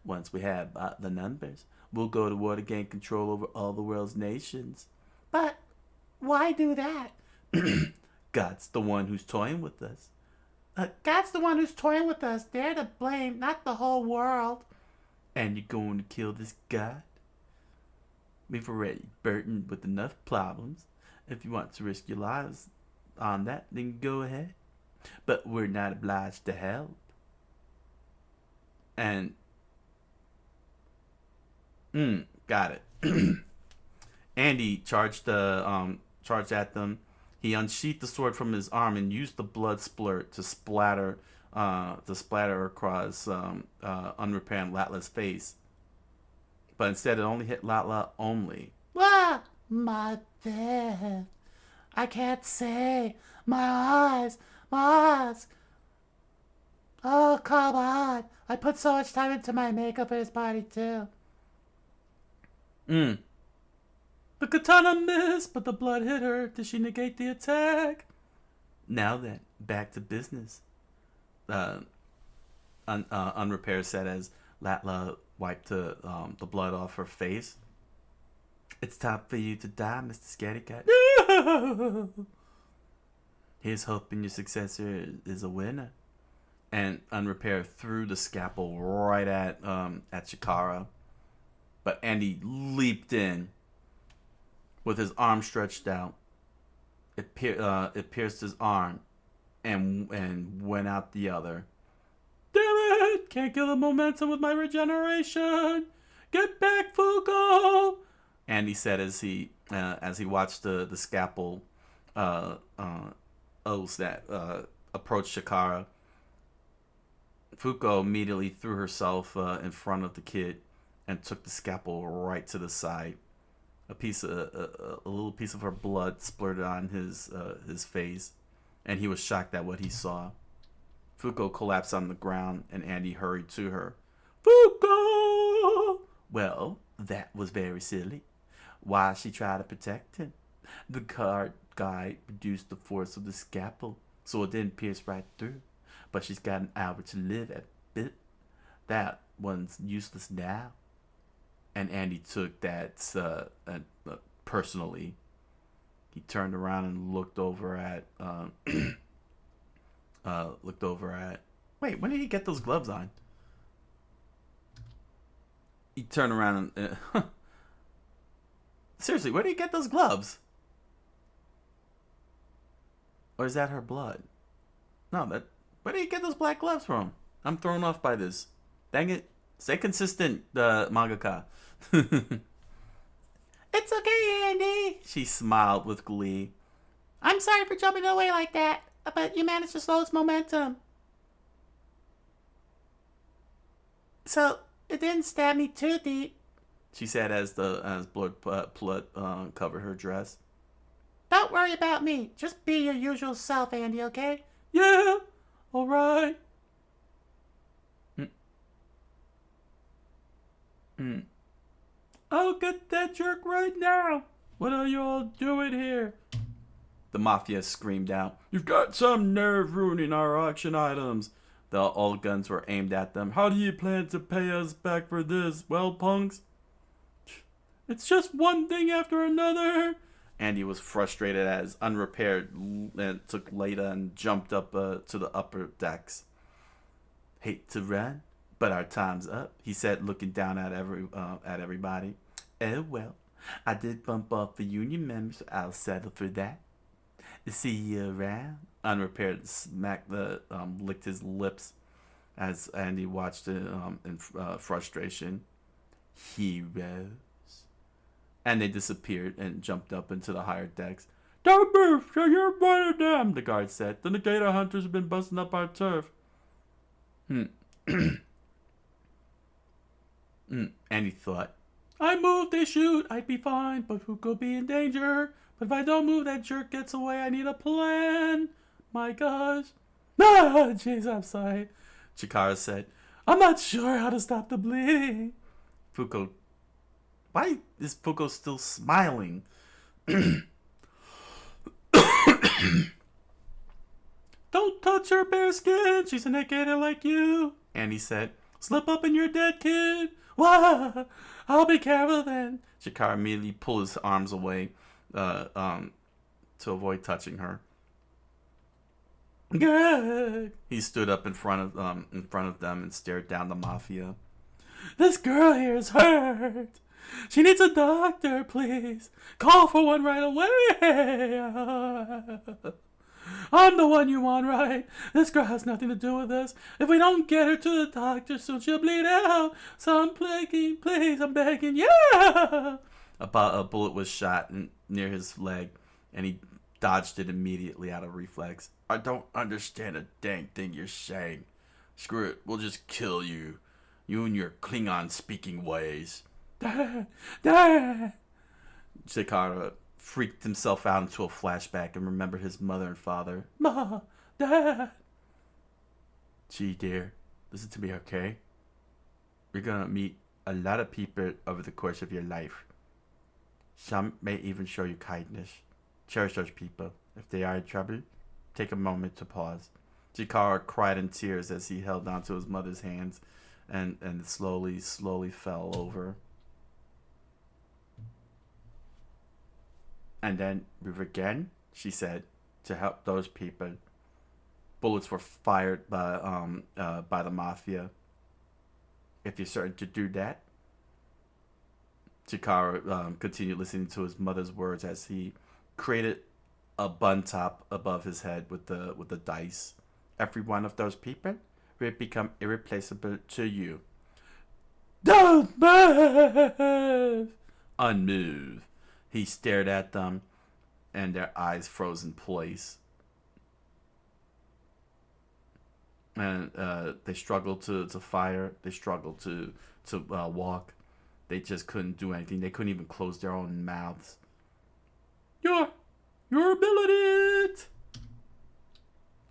Once we have the numbers, we'll go to war to gain control over all the world's nations. But why do that? God's the one who's toying with us. God's the one who's toying with us. They're to blame, not the whole world. And you're going to kill this God? We've already burdened with enough problems. If you want to risk your lives on that, then go ahead. But we're not obliged to help. And got it. Andy charged at them. He unsheathed the sword from his arm and used the blood splurt to splatter across unrepaired Latla's face. But instead, it only hit Latla only. Ah, my death. I can't say. My eyes. Oh, come on. I put so much time into my makeup for his body, too. The katana missed, but the blood hit her. Did she negate the attack? Now then, back to business. Unrepaired said as Latla wiped the blood off her face. It's time for you to die, Mr. Scaredy Cat. Here's hoping your successor is a winner. And Unrepaired threw the scalpel right at Chikara. But Andy leaped in with his arm stretched out. It pierced his arm and went out the other. Damn it! Can't kill the momentum with my regeneration. Get back, Fuko! Andy said as he watched the scalpel oaths that approached Chikara. Fuko immediately threw herself in front of the kid and took the scalpel right to the side. A little piece of her blood splurted on his face, and he was shocked at what he saw. Fuko collapsed on the ground, and Andy hurried to her. Fuko! Well, that was very silly. Why she tried to protect him? The guard guy reduced the force of the scalpel, so it didn't pierce right through. But she's got an hour to live at bit. That one's useless now. And Andy took that personally. He turned around and looked over at. Wait, when did he get those gloves on? He turned around and. Seriously, where did he get those gloves? Or is that her blood? No, where did he get those black gloves from? I'm thrown off by this. Dang it. Stay consistent, mangaka. It's okay, Andy. She smiled with glee. I'm sorry for jumping away like that, but you managed to slow its momentum. So, it didn't stab me too deep, she said as blood covered her dress. Don't worry about me. Just be your usual self, Andy, okay? Yeah, all right. I'll get that jerk right now. What are you all doing here? The Mafia screamed out. You've got some nerve ruining our auction items. All guns were aimed at them. How do you plan to pay us back for this? Well, punks? It's just one thing after another. Andy was frustrated as Unrepaired took Leda and jumped up to the upper decks. Hate to run, but our time's up, he said, looking down at everybody. Oh well, I did bump off the union members, so I'll settle for that. See you around. Unrepaired licked his lips as Andy watched it in frustration. Heroes. And they disappeared and jumped up into the higher decks. Don't move, so you're one of them, the guard said. The Negator hunters have been busting up our turf. Andy thought, I move, they shoot, I'd be fine, but who could be in danger? But if I don't move, that jerk gets away. I need a plan. My gosh. Ah, jeez, I'm sorry, Chikara said. I'm not sure how to stop the bleeding. Fuko. Why is Fuko still smiling? Don't touch her bare skin. She's a naked like you. Andy said. Slip up and you're dead, kid. Wah! I'll be careful then. Chikara immediately pulled his arms away to avoid touching her. Good. He stood up in front of them and stared down the mafia. This girl here is hurt. She needs a doctor, please. Call for one right away. I'm the one you want, right? This girl has nothing to do with us. If we don't get her to the doctor soon, she'll bleed out. So I'm begging, please, I'm begging, yeah! A bullet was shot near his leg, and he dodged it immediately out of reflex. I don't understand a dang thing you're saying. Screw it, we'll just kill you. You and your Klingon-speaking ways. Dad! Dad! Chikara freaked himself out into a flashback and remembered his mother and father. Ma! Dad! Gee, dear, listen to me, okay? You're gonna meet a lot of people over the course of your life. Some may even show you kindness. Cherish those people. If they are in trouble, take a moment to pause. Chikara cried in tears as he held onto his mother's hands and slowly fell over. And then move again, she said, to help those people. Bullets were fired by the mafia. If you're certain to do that. Chikara continued listening to his mother's words as he created a bun top above his head with the dice. Every one of those people will become irreplaceable to you. Don't move! Unmove. He stared at them, and their eyes froze in place. And they struggled to fire. They struggled to walk. They just couldn't do anything. They couldn't even close their own mouths. Your ability!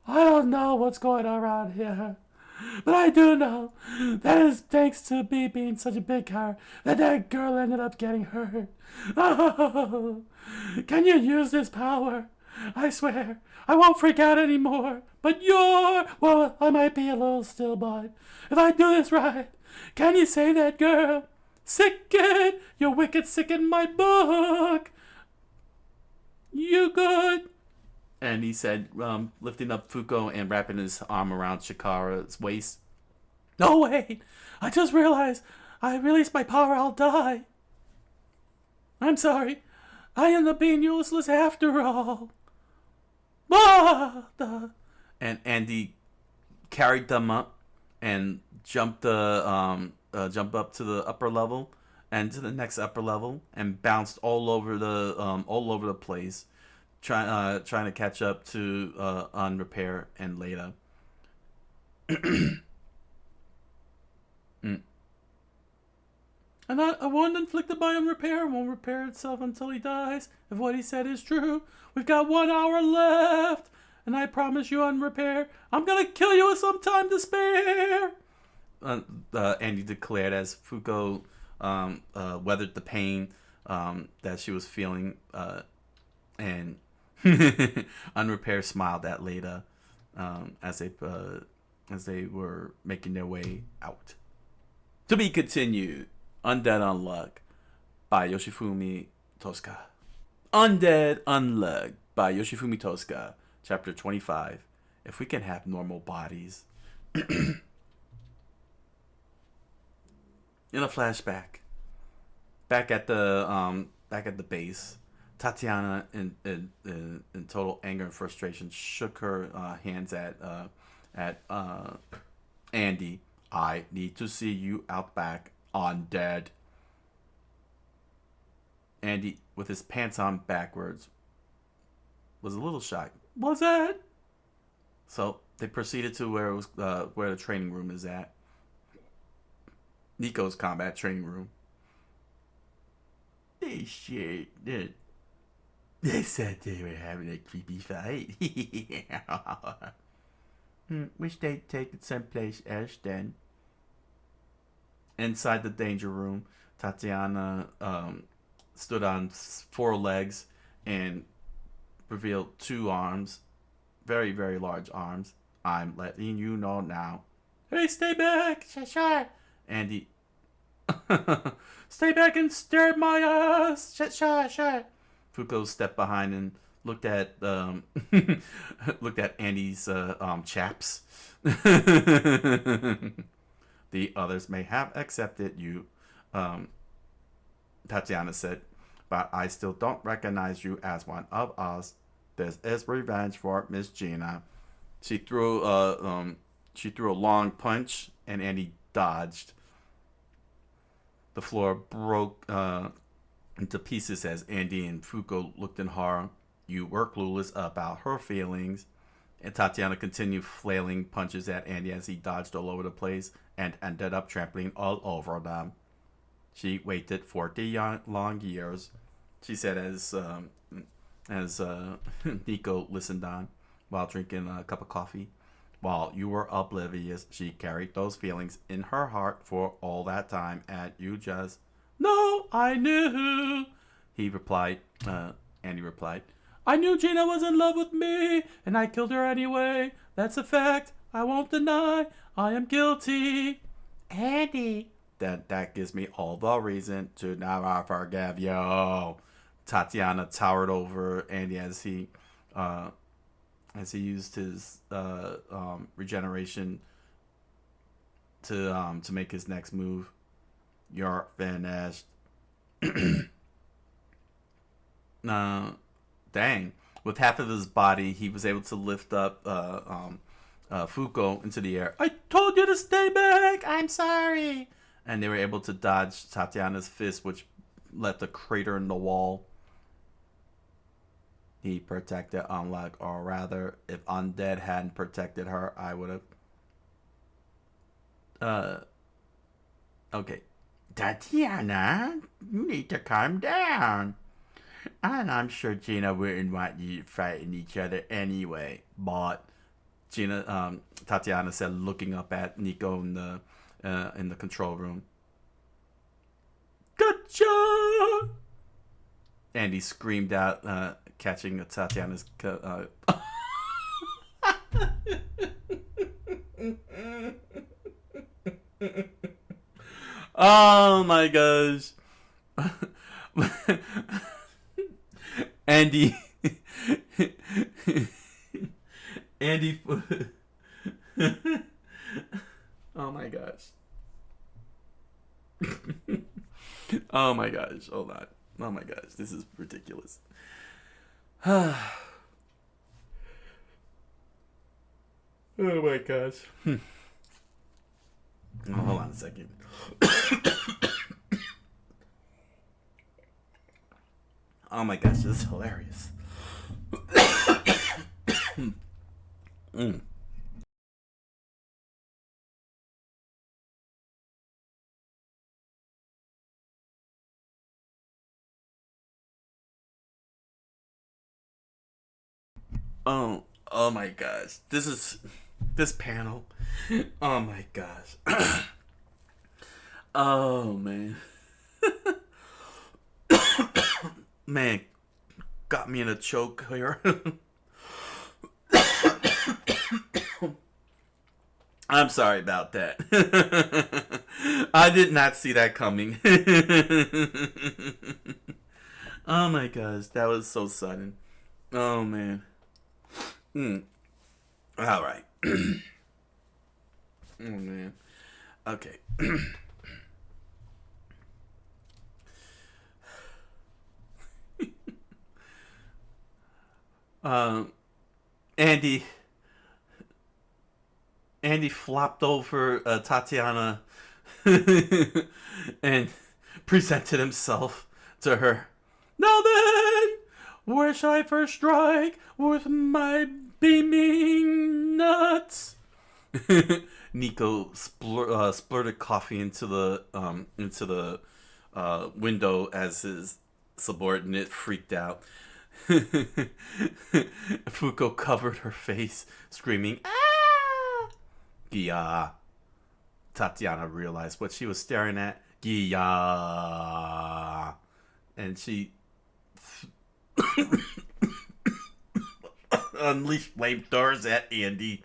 I don't know what's going on around here, but I do know that is thanks to me being such a big car that girl ended up getting hurt. Oh, can you use this power? I swear, I won't freak out anymore. But well, I might be a little still, but if I do this right, can you save that girl? Sicken! You're wicked sick in my book! You good? And he said, lifting up Fuko and wrapping his arm around Chikara's waist. No, wait! I just realized I released my power, I'll die. I'm sorry. I end up being useless after all. And Andy carried them up and jumped up to the upper level and to the next upper level and bounced all over the place, trying to catch up to Unrepair and Leda. And a wound inflicted by Unrepair won't repair itself until he dies. If what he said is true, we've got 1 hour left. And I promise you, Unrepair, I'm gonna kill you with some time to spare. Andy declared as Fuko weathered the pain that she was feeling. And Unrepair smiled at Leda as they were making their way out. To be continued. Undead Unluck by Yoshifumi Tosca. Undead Unluck by Yoshifumi Tosca. Chapter 25. If we can have normal bodies. In a flashback, back at the base, Tatiana, in total anger and frustration, shook her hands at Andy. I need to see you out back. Undead. Andy, with his pants on backwards, was a little shocked. What's that? So they proceeded to where the training room is at. Nico's combat training room. They said they were having a creepy fight. Wish they'd take it someplace else then. Inside the danger room, Tatiana stood on 4 legs and revealed 2 arms, very, very large arms. I'm letting you know now. Hey, stay back! Sure. Andy. Stay back and stare at my ass! Sure. Fuko stepped behind and looked at looked at Andy's chaps. The others may have accepted you, Tatiana said, but I still don't recognize you as one of us. This is revenge for Miss Gina. She threw a long punch, and Andy dodged. The floor broke into pieces as Andy and Fuko looked in horror. You were clueless about her feelings. And Tatiana continued flailing punches at Andy as he dodged all over the place and ended up trampling all over them. She waited 40 long years, she said as Nico listened on while drinking a cup of coffee. While you were oblivious, she carried those feelings in her heart for all that time, and you just... No, I knew, he replied. Andy replied. I knew Gina was in love with me, and I killed her anyway. That's a fact. I won't deny. I am guilty. Andy. That gives me all the reason to never forgive you. Tatiana towered over Andy as he used his regeneration to make his next move. You're finished. Dang. With half of his body, he was able to lift up Fuko into the air. I told you to stay back! I'm sorry! And they were able to dodge Tatiana's fist, which left a crater in the wall. He protected Unluck, or rather, if Undead hadn't protected her, I would have... Okay. Tatiana, you need to calm down. And I'm sure Gina wouldn't want you fighting each other anyway. But Tatiana said, looking up at Nico in the control room. Gotcha! Andy screamed out, catching Tatiana's... Oh my gosh. Andy. Oh my gosh. Oh my gosh. Hold on. Oh my gosh. This is ridiculous. Oh my gosh. Oh, hold on a second. Oh my gosh, this is hilarious. Mm. Oh my gosh. This panel. Oh my gosh. Oh man. Man, got me in a choke here. I'm sorry about that. I did not see that coming. Oh my gosh, that was so sudden. Oh man. All right. Oh man. Okay. Andy flopped over Tatiana and presented himself to her. Now then, where shall I first strike with my beaming nuts? Nico splurted coffee into the window as his subordinate freaked out. Fuko covered her face, screaming, "Ah!" Yeah. Tatiana realized what she was staring at. Gia. And she unleashed flame Thurs at Andy.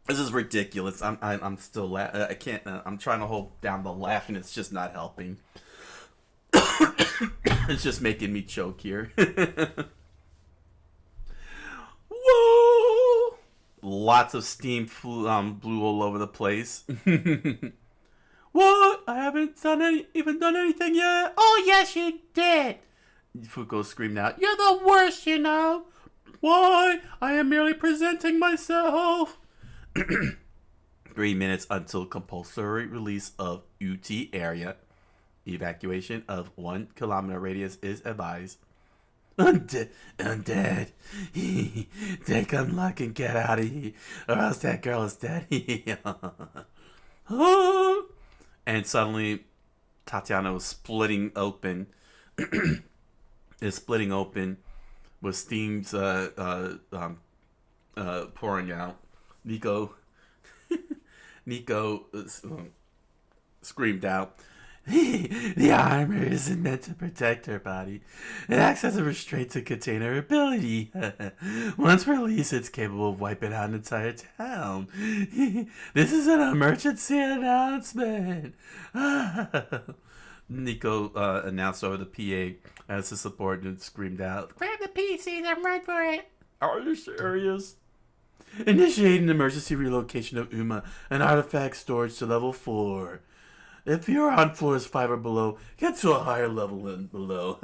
This is ridiculous. I'm still I can't. I'm trying to hold down the laugh, and it's just not helping. It's just making me choke here. Whoa! Lots of steam blew all over the place. What? I haven't done anything yet. Oh, yes, you did. Fuko screamed out. You're the worst, you know. Why? I am merely presenting myself. 3 minutes until compulsory release of UT area. Evacuation of 1 kilometer radius is advised. Undead. Take Unluck and get out of here, or else that girl is dead. And suddenly, Tatiana was splitting open. Is splitting open with steams pouring out. Nico screamed out, "The armor isn't meant to protect her body. It acts as a restraint to contain her ability. Once released, it's capable of wiping out an entire town. This is an emergency announcement." Nico announced over the PA as the subordinate screamed out, Grab the PCs and run for it. "Are you serious?" Initiating emergency relocation of Uma and artifact storage to level 4. If you're on floors 5 or below, get to a higher level than below.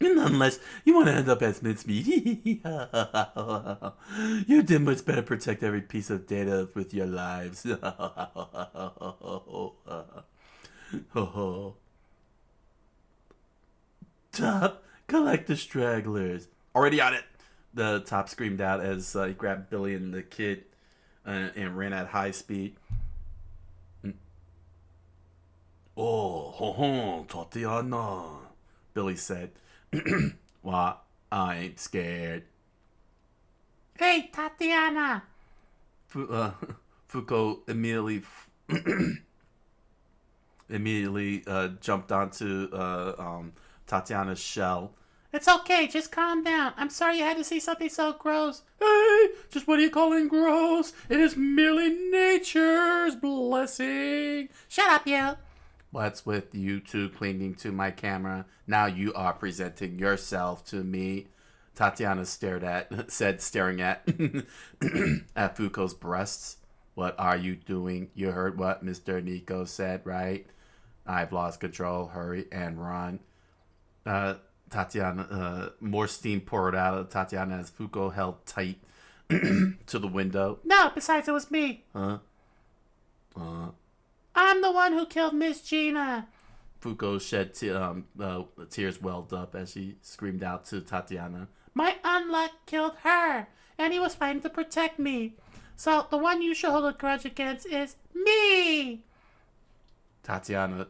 Unless you want to end up as mincemeat. You dimwits better protect every piece of data with your lives. Top, collect the stragglers. Already on it. The top screamed out as he grabbed Billy and the kid and ran at high speed. "Oh, ho ho, Tatiana," Billy said. "Well, I ain't scared." Hey, Tatiana. Fuko immediately jumped onto Tatiana's shell. It's okay, just calm down. I'm sorry you had to see something so gross. Hey, just what are you calling gross? It is merely nature's blessing. Shut up, you. What's with you two clinging to my camera? Now you are presenting yourself to me. Tatiana staring at at Fuko's breasts. "What are you doing? You heard what Mr. Nico said, right? I've lost control. Hurry and run." Tatiana, more steam poured out of Tatiana as Fuko held tight to the window. No, besides it was me. Huh? I'm the one who killed Miss Gina. Fuko shed tears welled up as she screamed out to Tatiana. My Unluck killed her, and he was fighting to protect me. So the one you should hold a grudge against is me. Tatiana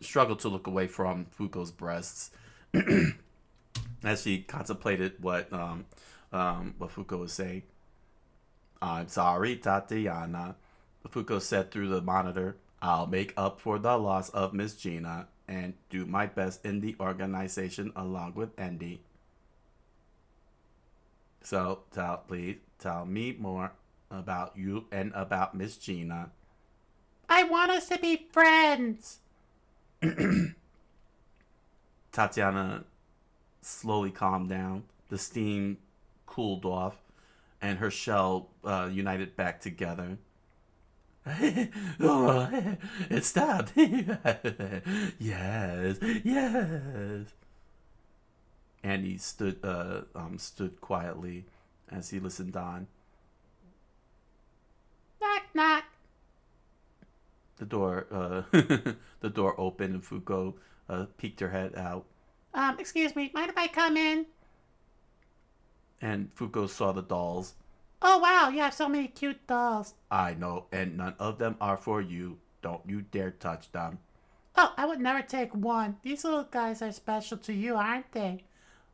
struggled to look away from Fuko's breasts as she contemplated what Fuko was saying. "I'm sorry, Tatiana," Fuko said through the monitor. "I'll make up for the loss of Miss Gina and do my best in the organization along with Andy. So please tell me more about you and about Miss Gina." I want us to be friends. Tatiana slowly calmed down. The steam cooled off, and her shell united back together. "Oh, it stopped." Yes. Andy stood quietly as he listened on. Knock, knock. The door opened and Fuko peeked her head out. Excuse me, mind if I come in? And Fuko saw the dolls. Oh, wow, you have so many cute dolls. "I know, and none of them are for you. Don't you dare touch them." Oh, I would never take one. These little guys are special to you, aren't they?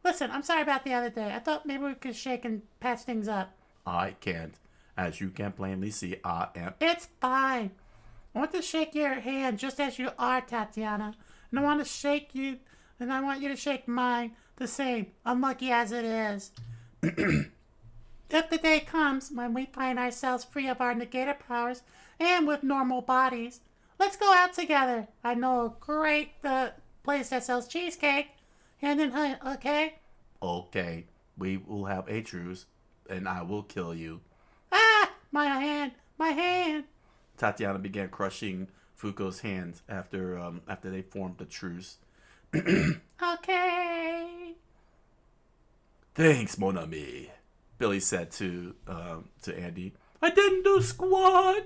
Listen, I'm sorry about the other day. I thought maybe we could shake and patch things up. I can't. As you can plainly see, I am. It's fine. I want to shake your hand just as you are, Tatiana. And I want to shake you, and I want you to shake mine the same, unlucky as it is. If the day comes when we find ourselves free of our negator powers and with normal bodies, let's go out together. I know a great place that sells cheesecake. Hand in hand, okay? Okay, we will have a truce, and I will kill you. Ah! My hand! My hand! Tatiana began crushing Fuko's hands after they formed a truce. Okay. Thanks, mon ami, Billy said to Andy. I didn't do squat.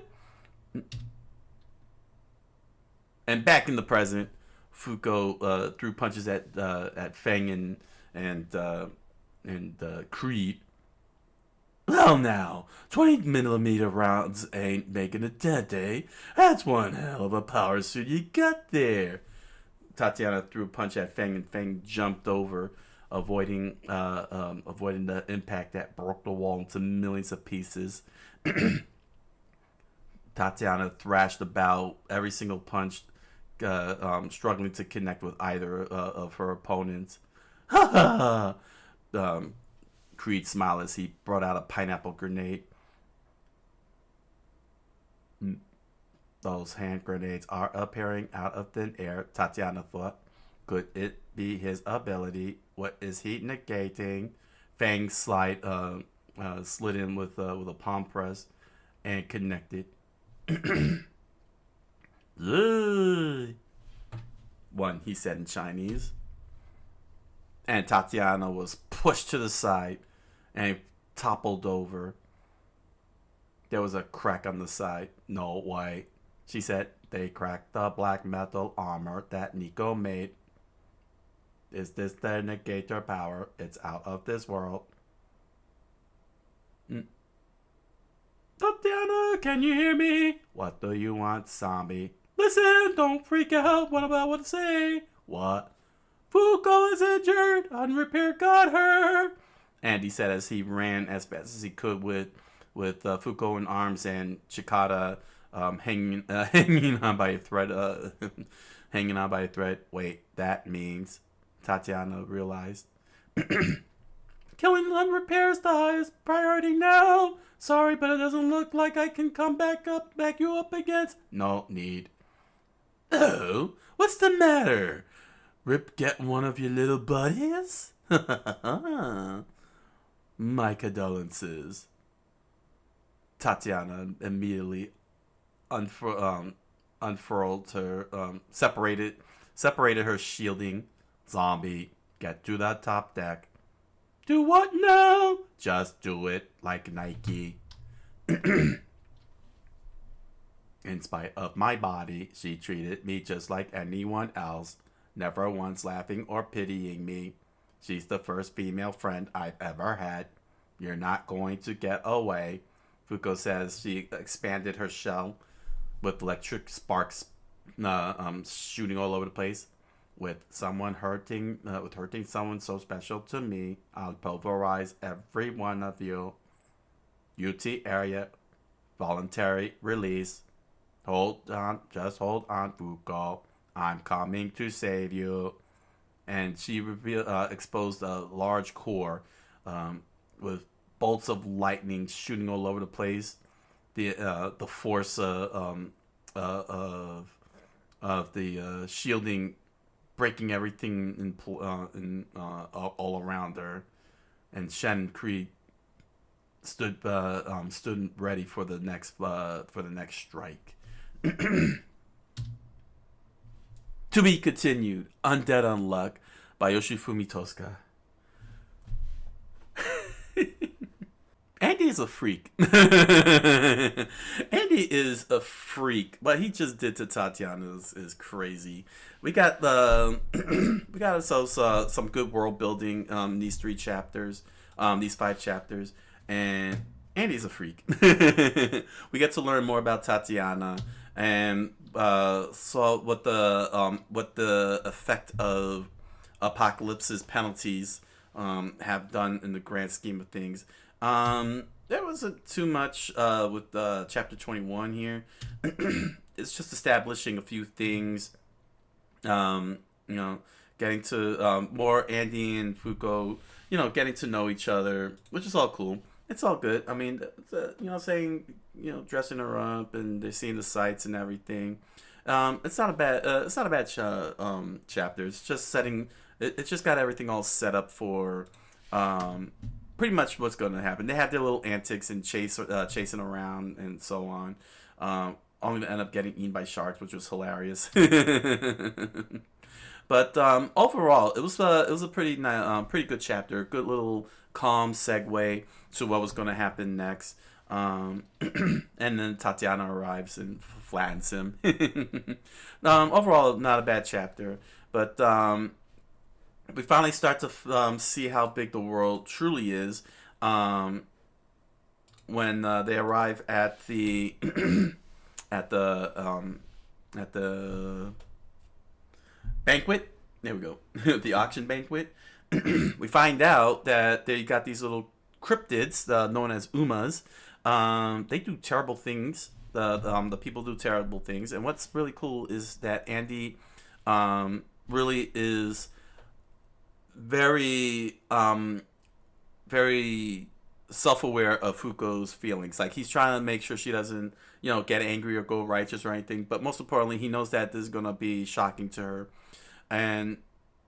And back in the present, Fuko threw punches at Feng and Creed. Well now, 20mm rounds ain't making a dent, eh? That's one hell of a power suit you got there. Tatiana threw a punch at Feng, and Feng jumped over, avoiding the impact that broke the wall into millions of pieces. Tatiana thrashed about every single punch, struggling to connect with either of her opponents. Ha ha! Creed smiled as he brought out a pineapple grenade. Those hand grenades are appearing out of thin air, Tatiana thought. Could it be his ability? What is he negating? Fang slid in with a palm press and connected. One, he said in Chinese. And Tatiana was pushed to the side and toppled over. There was a crack on the side. No way. She said, they cracked the black metal armor that Nico made. Is this the negator power? It's out of this world. Tatiana, can you hear me? What do you want, zombie? Listen, don't freak out. What about what to say? What? Fuko is injured. Unrepaired got her. Andy said as he ran as fast as he could with Fuko in arms and Chikata hanging on by a thread. Hanging on by a thread. Wait, that means Tatiana realized. Killing unrepaired is the highest priority now. Sorry, but it doesn't look like I can back you up against. No need. Oh, what's the matter? Rip, get one of your little buddies? My condolences. Tatiana immediately unfurled her, separated her shielding. Zombie, get to the top deck. Do what now? Just do it like Nike. In spite of my body, she treated me just like anyone else, never once laughing or pitying me. She's the first female friend I've ever had. You're not going to get away. Fuko says she expanded her shell with electric sparks shooting all over the place. With hurting someone so special to me, I'll pulverize every one of you. UT area, voluntary release. Hold on, just hold on, Fuko. I'm coming to save you. And she exposed a large core with bolts of lightning shooting all over the place. The force of the shielding breaking everything all around her, and Shen Creed stood ready for the next strike. To be continued. Undead Unluck by Yoshifumi Tosca. Andy is a freak. Andy is a freak. What he just did to Tatiana is crazy. We got ourselves some good world building these 3 chapters, these 5 chapters, and Andy's a freak. We get to learn more about Tatiana and saw what the effect of Apocalypse's penalties have done in the grand scheme of things. There wasn't too much with chapter 21 here. It's just establishing a few things. You know, getting to more Andy and Fuko, getting to know each other, which is all cool. It's all good. I mean, saying, dressing her up and they're seeing the sights and everything. It's not a bad. It's not a bad chapter. It's just setting. It's just got everything all set up for pretty much what's going to happen. They have their little antics and chasing around and so on. Only to end up getting eaten by sharks, which was hilarious. But overall, it was a pretty pretty good chapter. Good little calm segue to what was going to happen next. And then Tatiana arrives and flattens him. Overall, not a bad chapter. But we finally start to see how big the world truly is when they arrive at the at the banquet. There we go. The auction banquet. We find out that they got these little cryptids known as Umas. They do terrible things. The people do terrible things. And what's really cool is that Andy really is very very self-aware of Fuko's feelings. Like, he's trying to make sure she doesn't get angry or go righteous or anything, but most importantly, he knows that this is going to be shocking to her. And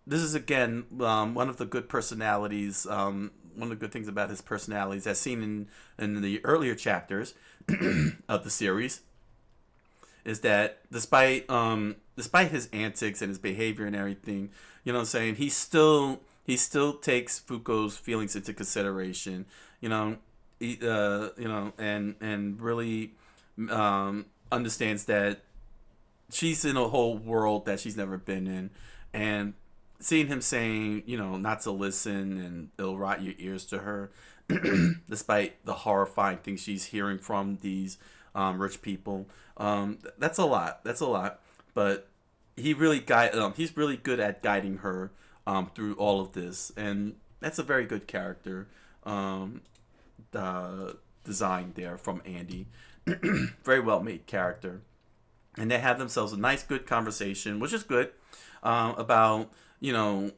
this is, again, one of the good personalities, one of the good things about his personalities as seen in the earlier chapters of the series, is that despite his antics and his behavior and everything, he still takes Fuko's feelings into consideration, and really understands that she's in a whole world that she's never been in, and seeing him saying, not to listen and it'll rot your ears to her, despite the horrifying things she's hearing from these rich people. That's a lot. But he's really good at guiding her through all of this, and that's a very good character design there from Andy. Very well made character, and they have themselves a nice, good conversation, which is good about the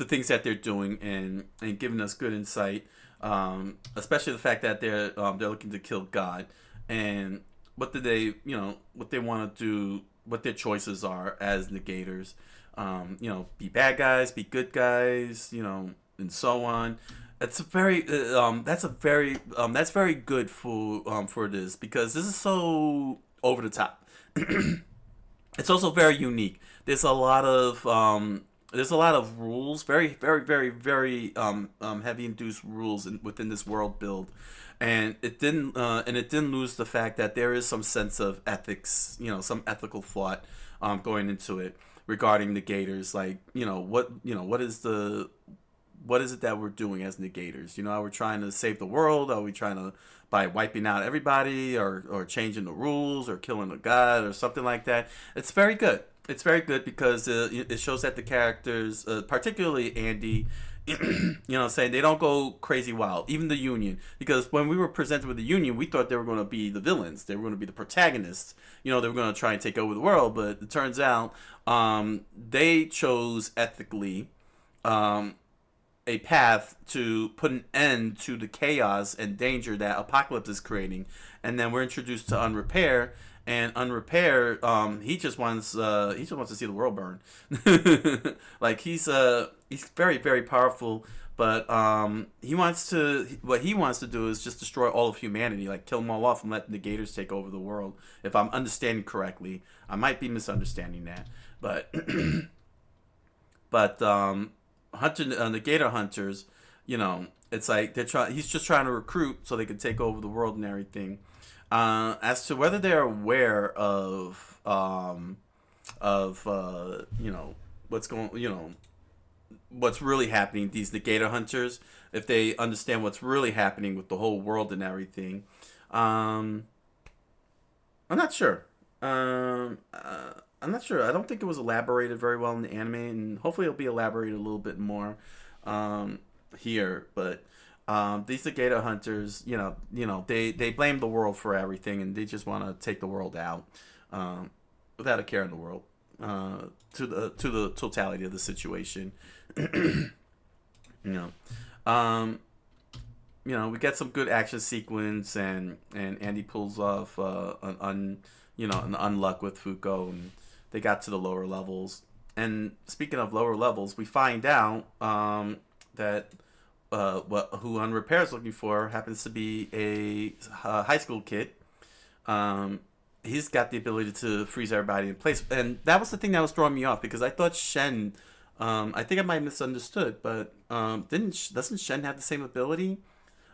things that they're doing and giving us good insight, especially the fact that they're looking to kill God, and what they want to do, what their choices are as negators. Be bad guys, be good guys, and so on. That's very good for this, because this is so over the top. It's also very unique. There's a lot of rules, very very very very heavy induced rules within this world build, and it didn't lose the fact that there is some sense of ethics, some ethical thought going into it regarding negators. Like, what is it that we're doing as negators? Are we trying to save the world? Are we trying to, by wiping out everybody, or changing the rules, or killing a god, or something like that? It's very good. It's very good because it shows that the characters, particularly Andy, saying they don't go crazy wild. Even the Union, because when we were presented with the Union, we thought they were going to be the villains. They were going to be the protagonists. They were going to try and take over the world. But it turns out they chose ethically a path to put an end to the chaos and danger that Apocalypse is creating. And then we're introduced to Unrepair, and Unrepair, he just wants to see the world burn. Like, he's very very powerful, but what he wants to do is just destroy all of humanity, like kill them all off and let the Gators take over the world. If I'm understanding correctly, I might be misunderstanding that, but the Gator hunters, it's like he's just trying to recruit so they can take over the world and everything. As to whether they're aware of what's really happening, these Negator hunters, if they understand what's really happening with the whole world and everything, I'm not sure. I'm not sure. I don't think it was elaborated very well in the anime, and hopefully it'll be elaborated a little bit more. here, but these Negata hunters, they blame the world for everything, and they just want to take the world out without a care in the world. To the totality of the situation. you know, um, we get some good action sequence, and Andy pulls off an unluck with Fuko, and they got to the lower levels. And speaking of lower levels, we find out that who Unrepair is looking for happens to be a high school kid. He's got the ability to freeze everybody in place, and that was the thing that was throwing me off, because I thought Shen, I think I might have misunderstood, but doesn't Shen have the same ability?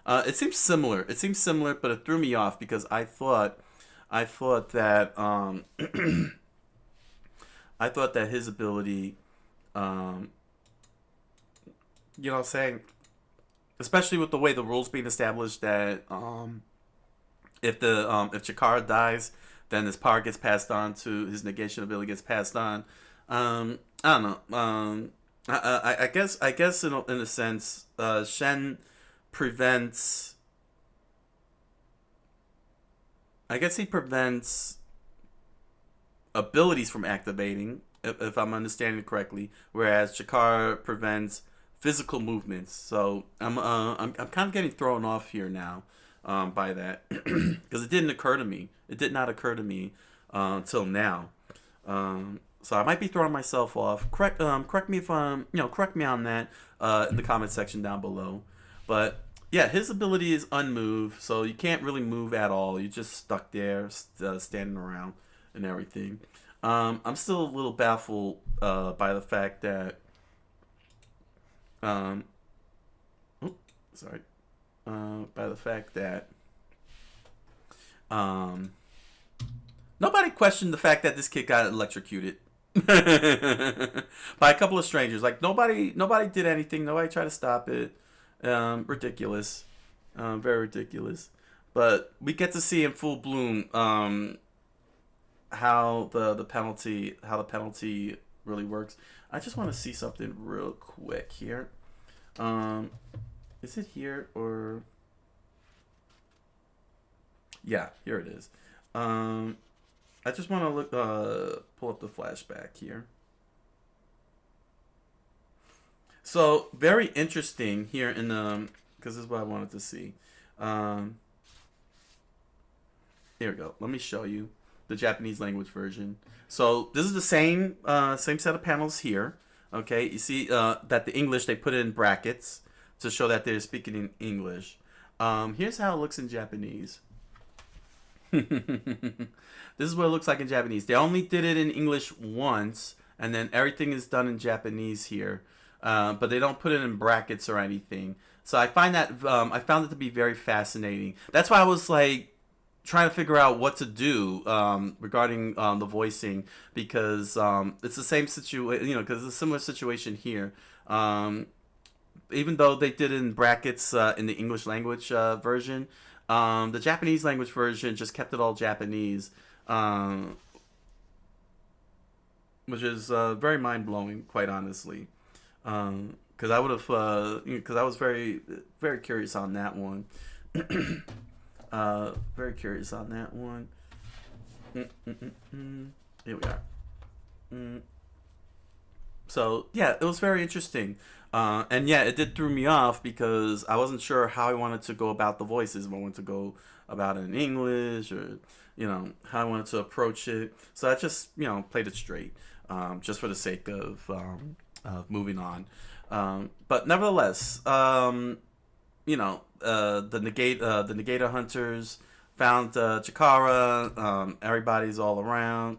It seems similar. But it threw me off because I thought that I thought that his ability, saying, especially with the way the rules being established, that if Chikara dies, then his power gets passed on to his negation ability gets passed on. I don't know. I guess in a sense, Shen prevents. I guess he prevents abilities from activating, if I'm understanding correctly, whereas Chikara prevents physical movements. So I'm kind of getting thrown off here now. By that, because it didn't occur to me. It did not occur to me until now. So I might be throwing myself off. Correct me if correct me on that in the comment section down below. But yeah, his ability is unmove, so you can't really move at all. You're just stuck there, standing around and everything. I'm still a little baffled by the fact that. Sorry. By the fact that nobody questioned the fact that this kid got electrocuted by a couple of strangers. Like nobody did anything. Nobody tried to stop it. Ridiculous, very ridiculous. But we get to see in full bloom how the penalty really works. I just want to see something real quick here. Is it here or? Yeah, here it is. I just want to pull up the flashback here. So very interesting here in because this is what I wanted to see. Here we go. Let me show you the Japanese language version. So this is the same set of panels here. Okay, you see that the English, they put it in brackets to show that they're speaking in English. Here's how it looks in Japanese. This is what it looks like in Japanese. They only did it in English once, and then everything is done in Japanese here. But they don't put it in brackets or anything. So I find that I found it to be very fascinating. That's why I was like trying to figure out what to do regarding the voicing, because it's the same situation, because it's a similar situation here. Even though they did it in brackets in the English language version, the Japanese language version just kept it all Japanese, which is very mind-blowing, quite honestly. Because I would have, because I was very, very curious on that one. Very curious on that one. Here we are. So yeah, it was very interesting. And yeah, it did throw me off because I wasn't sure how I wanted to go about the voices. If I wanted to go about it in English, or how I wanted to approach it. So I just played it straight, just for the sake of moving on. But nevertheless, the Negata hunters found Chikara. Everybody's all around.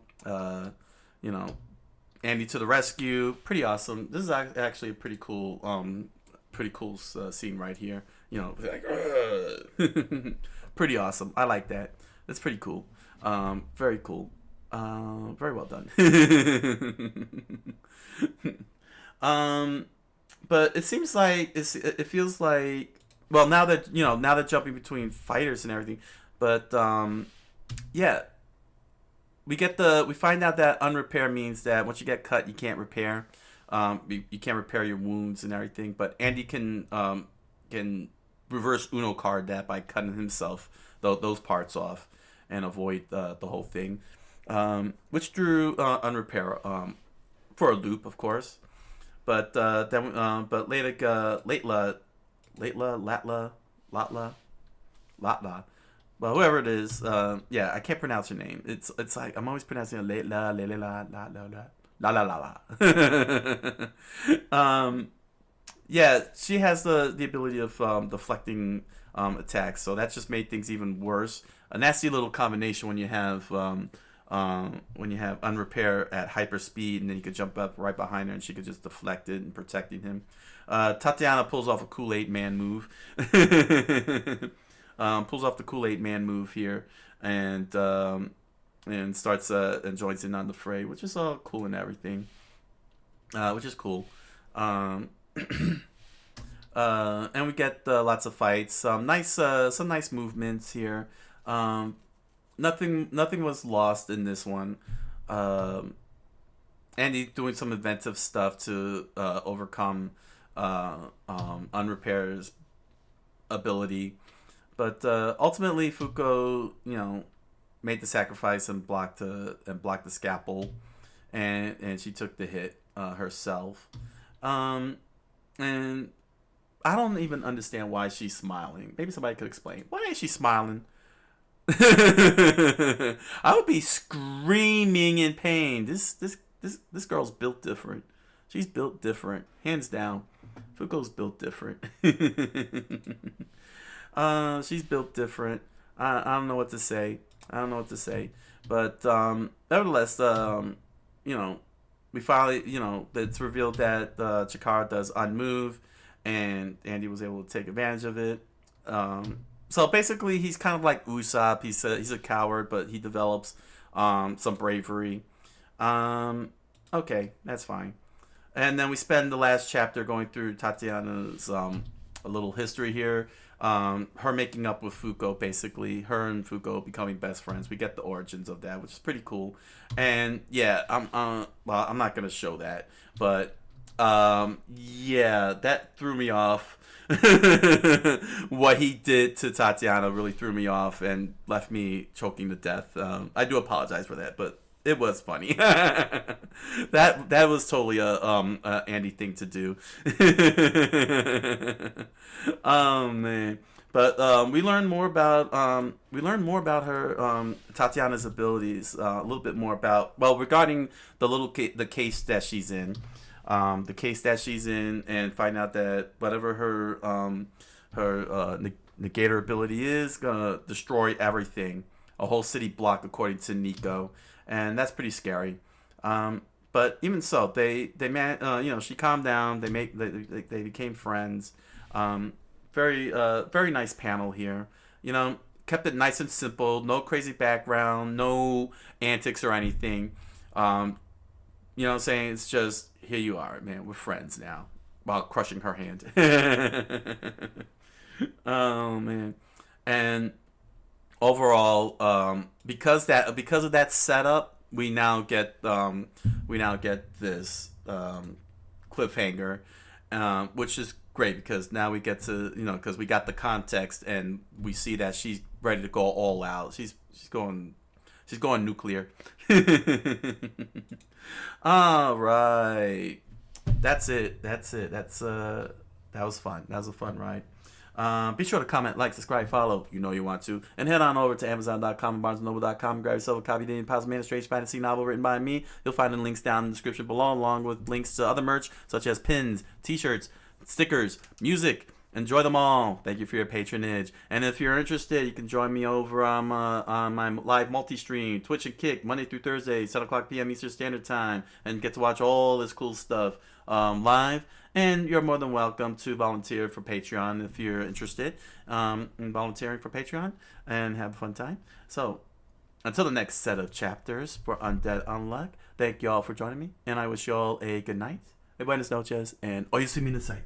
Andy to the rescue. Pretty awesome. This is actually a pretty cool scene right here. Like, pretty awesome. I like that. That's pretty cool. Very cool. Very well done. But it seems like it feels like, well, now that jumping between fighters and everything, but yeah. We find out that unrepair means that once you get cut, you can't repair. You can't repair your wounds and everything, but Andy can reverse Uno card that by cutting himself those parts off and avoid the whole thing, which threw Unrepair for a loop, of course. But but Latla, Latla, well, whoever it is, yeah, I can't pronounce her name. It's like I'm always pronouncing it Latla, la. Yeah, she has the ability of deflecting attacks, so that just made things even worse. A nasty little combination when you have Unrepair at hyper speed, and then you could jump up right behind her, and she could just deflect it and protecting him. Tatiana pulls off a Kool-Aid Man move. Pulls off the Kool-Aid Man move here, and starts and joins in on the fray, which is all cool and everything. Which is cool. And we get lots of fights. Some nice movements here. Nothing was lost in this one. Andy doing some inventive stuff to overcome Unrepair's ability. But ultimately, Fuko, made the sacrifice and blocked the scalpel, and she took the hit herself. And I don't even understand why she's smiling. Maybe somebody could explain. Why is she smiling? I would be screaming in pain. This girl's built different. She's built different, hands down. Fuko's built different. She's built different. I don't know what to say. But nevertheless, we finally, it's revealed that Chikara does unmove, and Andy was able to take advantage of it. So basically, he's kind of like Usopp. He's a coward, but he develops some bravery. Okay, that's fine. And then we spend the last chapter going through Tatiana's a little history here. Her making up with Fuko, basically. Her and Fuko becoming best friends. We get the origins of that, which is pretty cool. And yeah, I'm not gonna show that, but yeah, that threw me off. What he did to Tatiana really threw me off and left me choking to death. I do apologize for that, but it was funny. that was totally a Andy thing to do. Oh man. But we learned more about her Tatiana's abilities, a little bit more about regarding the case that she's in. And find out that whatever her negator ability is, gonna destroy everything, a whole city block, according to Nico, and that's pretty scary. But even so, she calmed down. They became friends. Very nice panel here. Kept it nice and simple. No crazy background. No antics or anything. What I'm saying? It's just, here you are, man. We're friends now. While crushing her hand. Oh man. And overall, because of that setup, we now get this cliffhanger, which is great because now we get to because we got the context and we see that she's ready to go all out. She's going nuclear. All right, that's it. That was fun. That was a fun ride. Be sure to comment, like, subscribe, follow. You want to. And head on over to Amazon.com and BarnesandNoble.com and grab yourself a copy of the Impossible Man Strange Fantasy novel written by me. You'll find the links down in the description below, along with links to other merch, such as pins, t-shirts, stickers, music. Enjoy them all. Thank you for your patronage. And if you're interested, you can join me over on my live multi-stream, Twitch and Kick, Monday through Thursday, 7 o'clock p.m. Eastern Standard Time, and get to watch all this cool stuff live. And you're more than welcome to volunteer for Patreon if you're interested in volunteering for Patreon and have a fun time. So, until the next set of chapters for Undead Unluck, thank you all for joining me, and I wish you all a good night, buenas noches, and oyasumi nasai.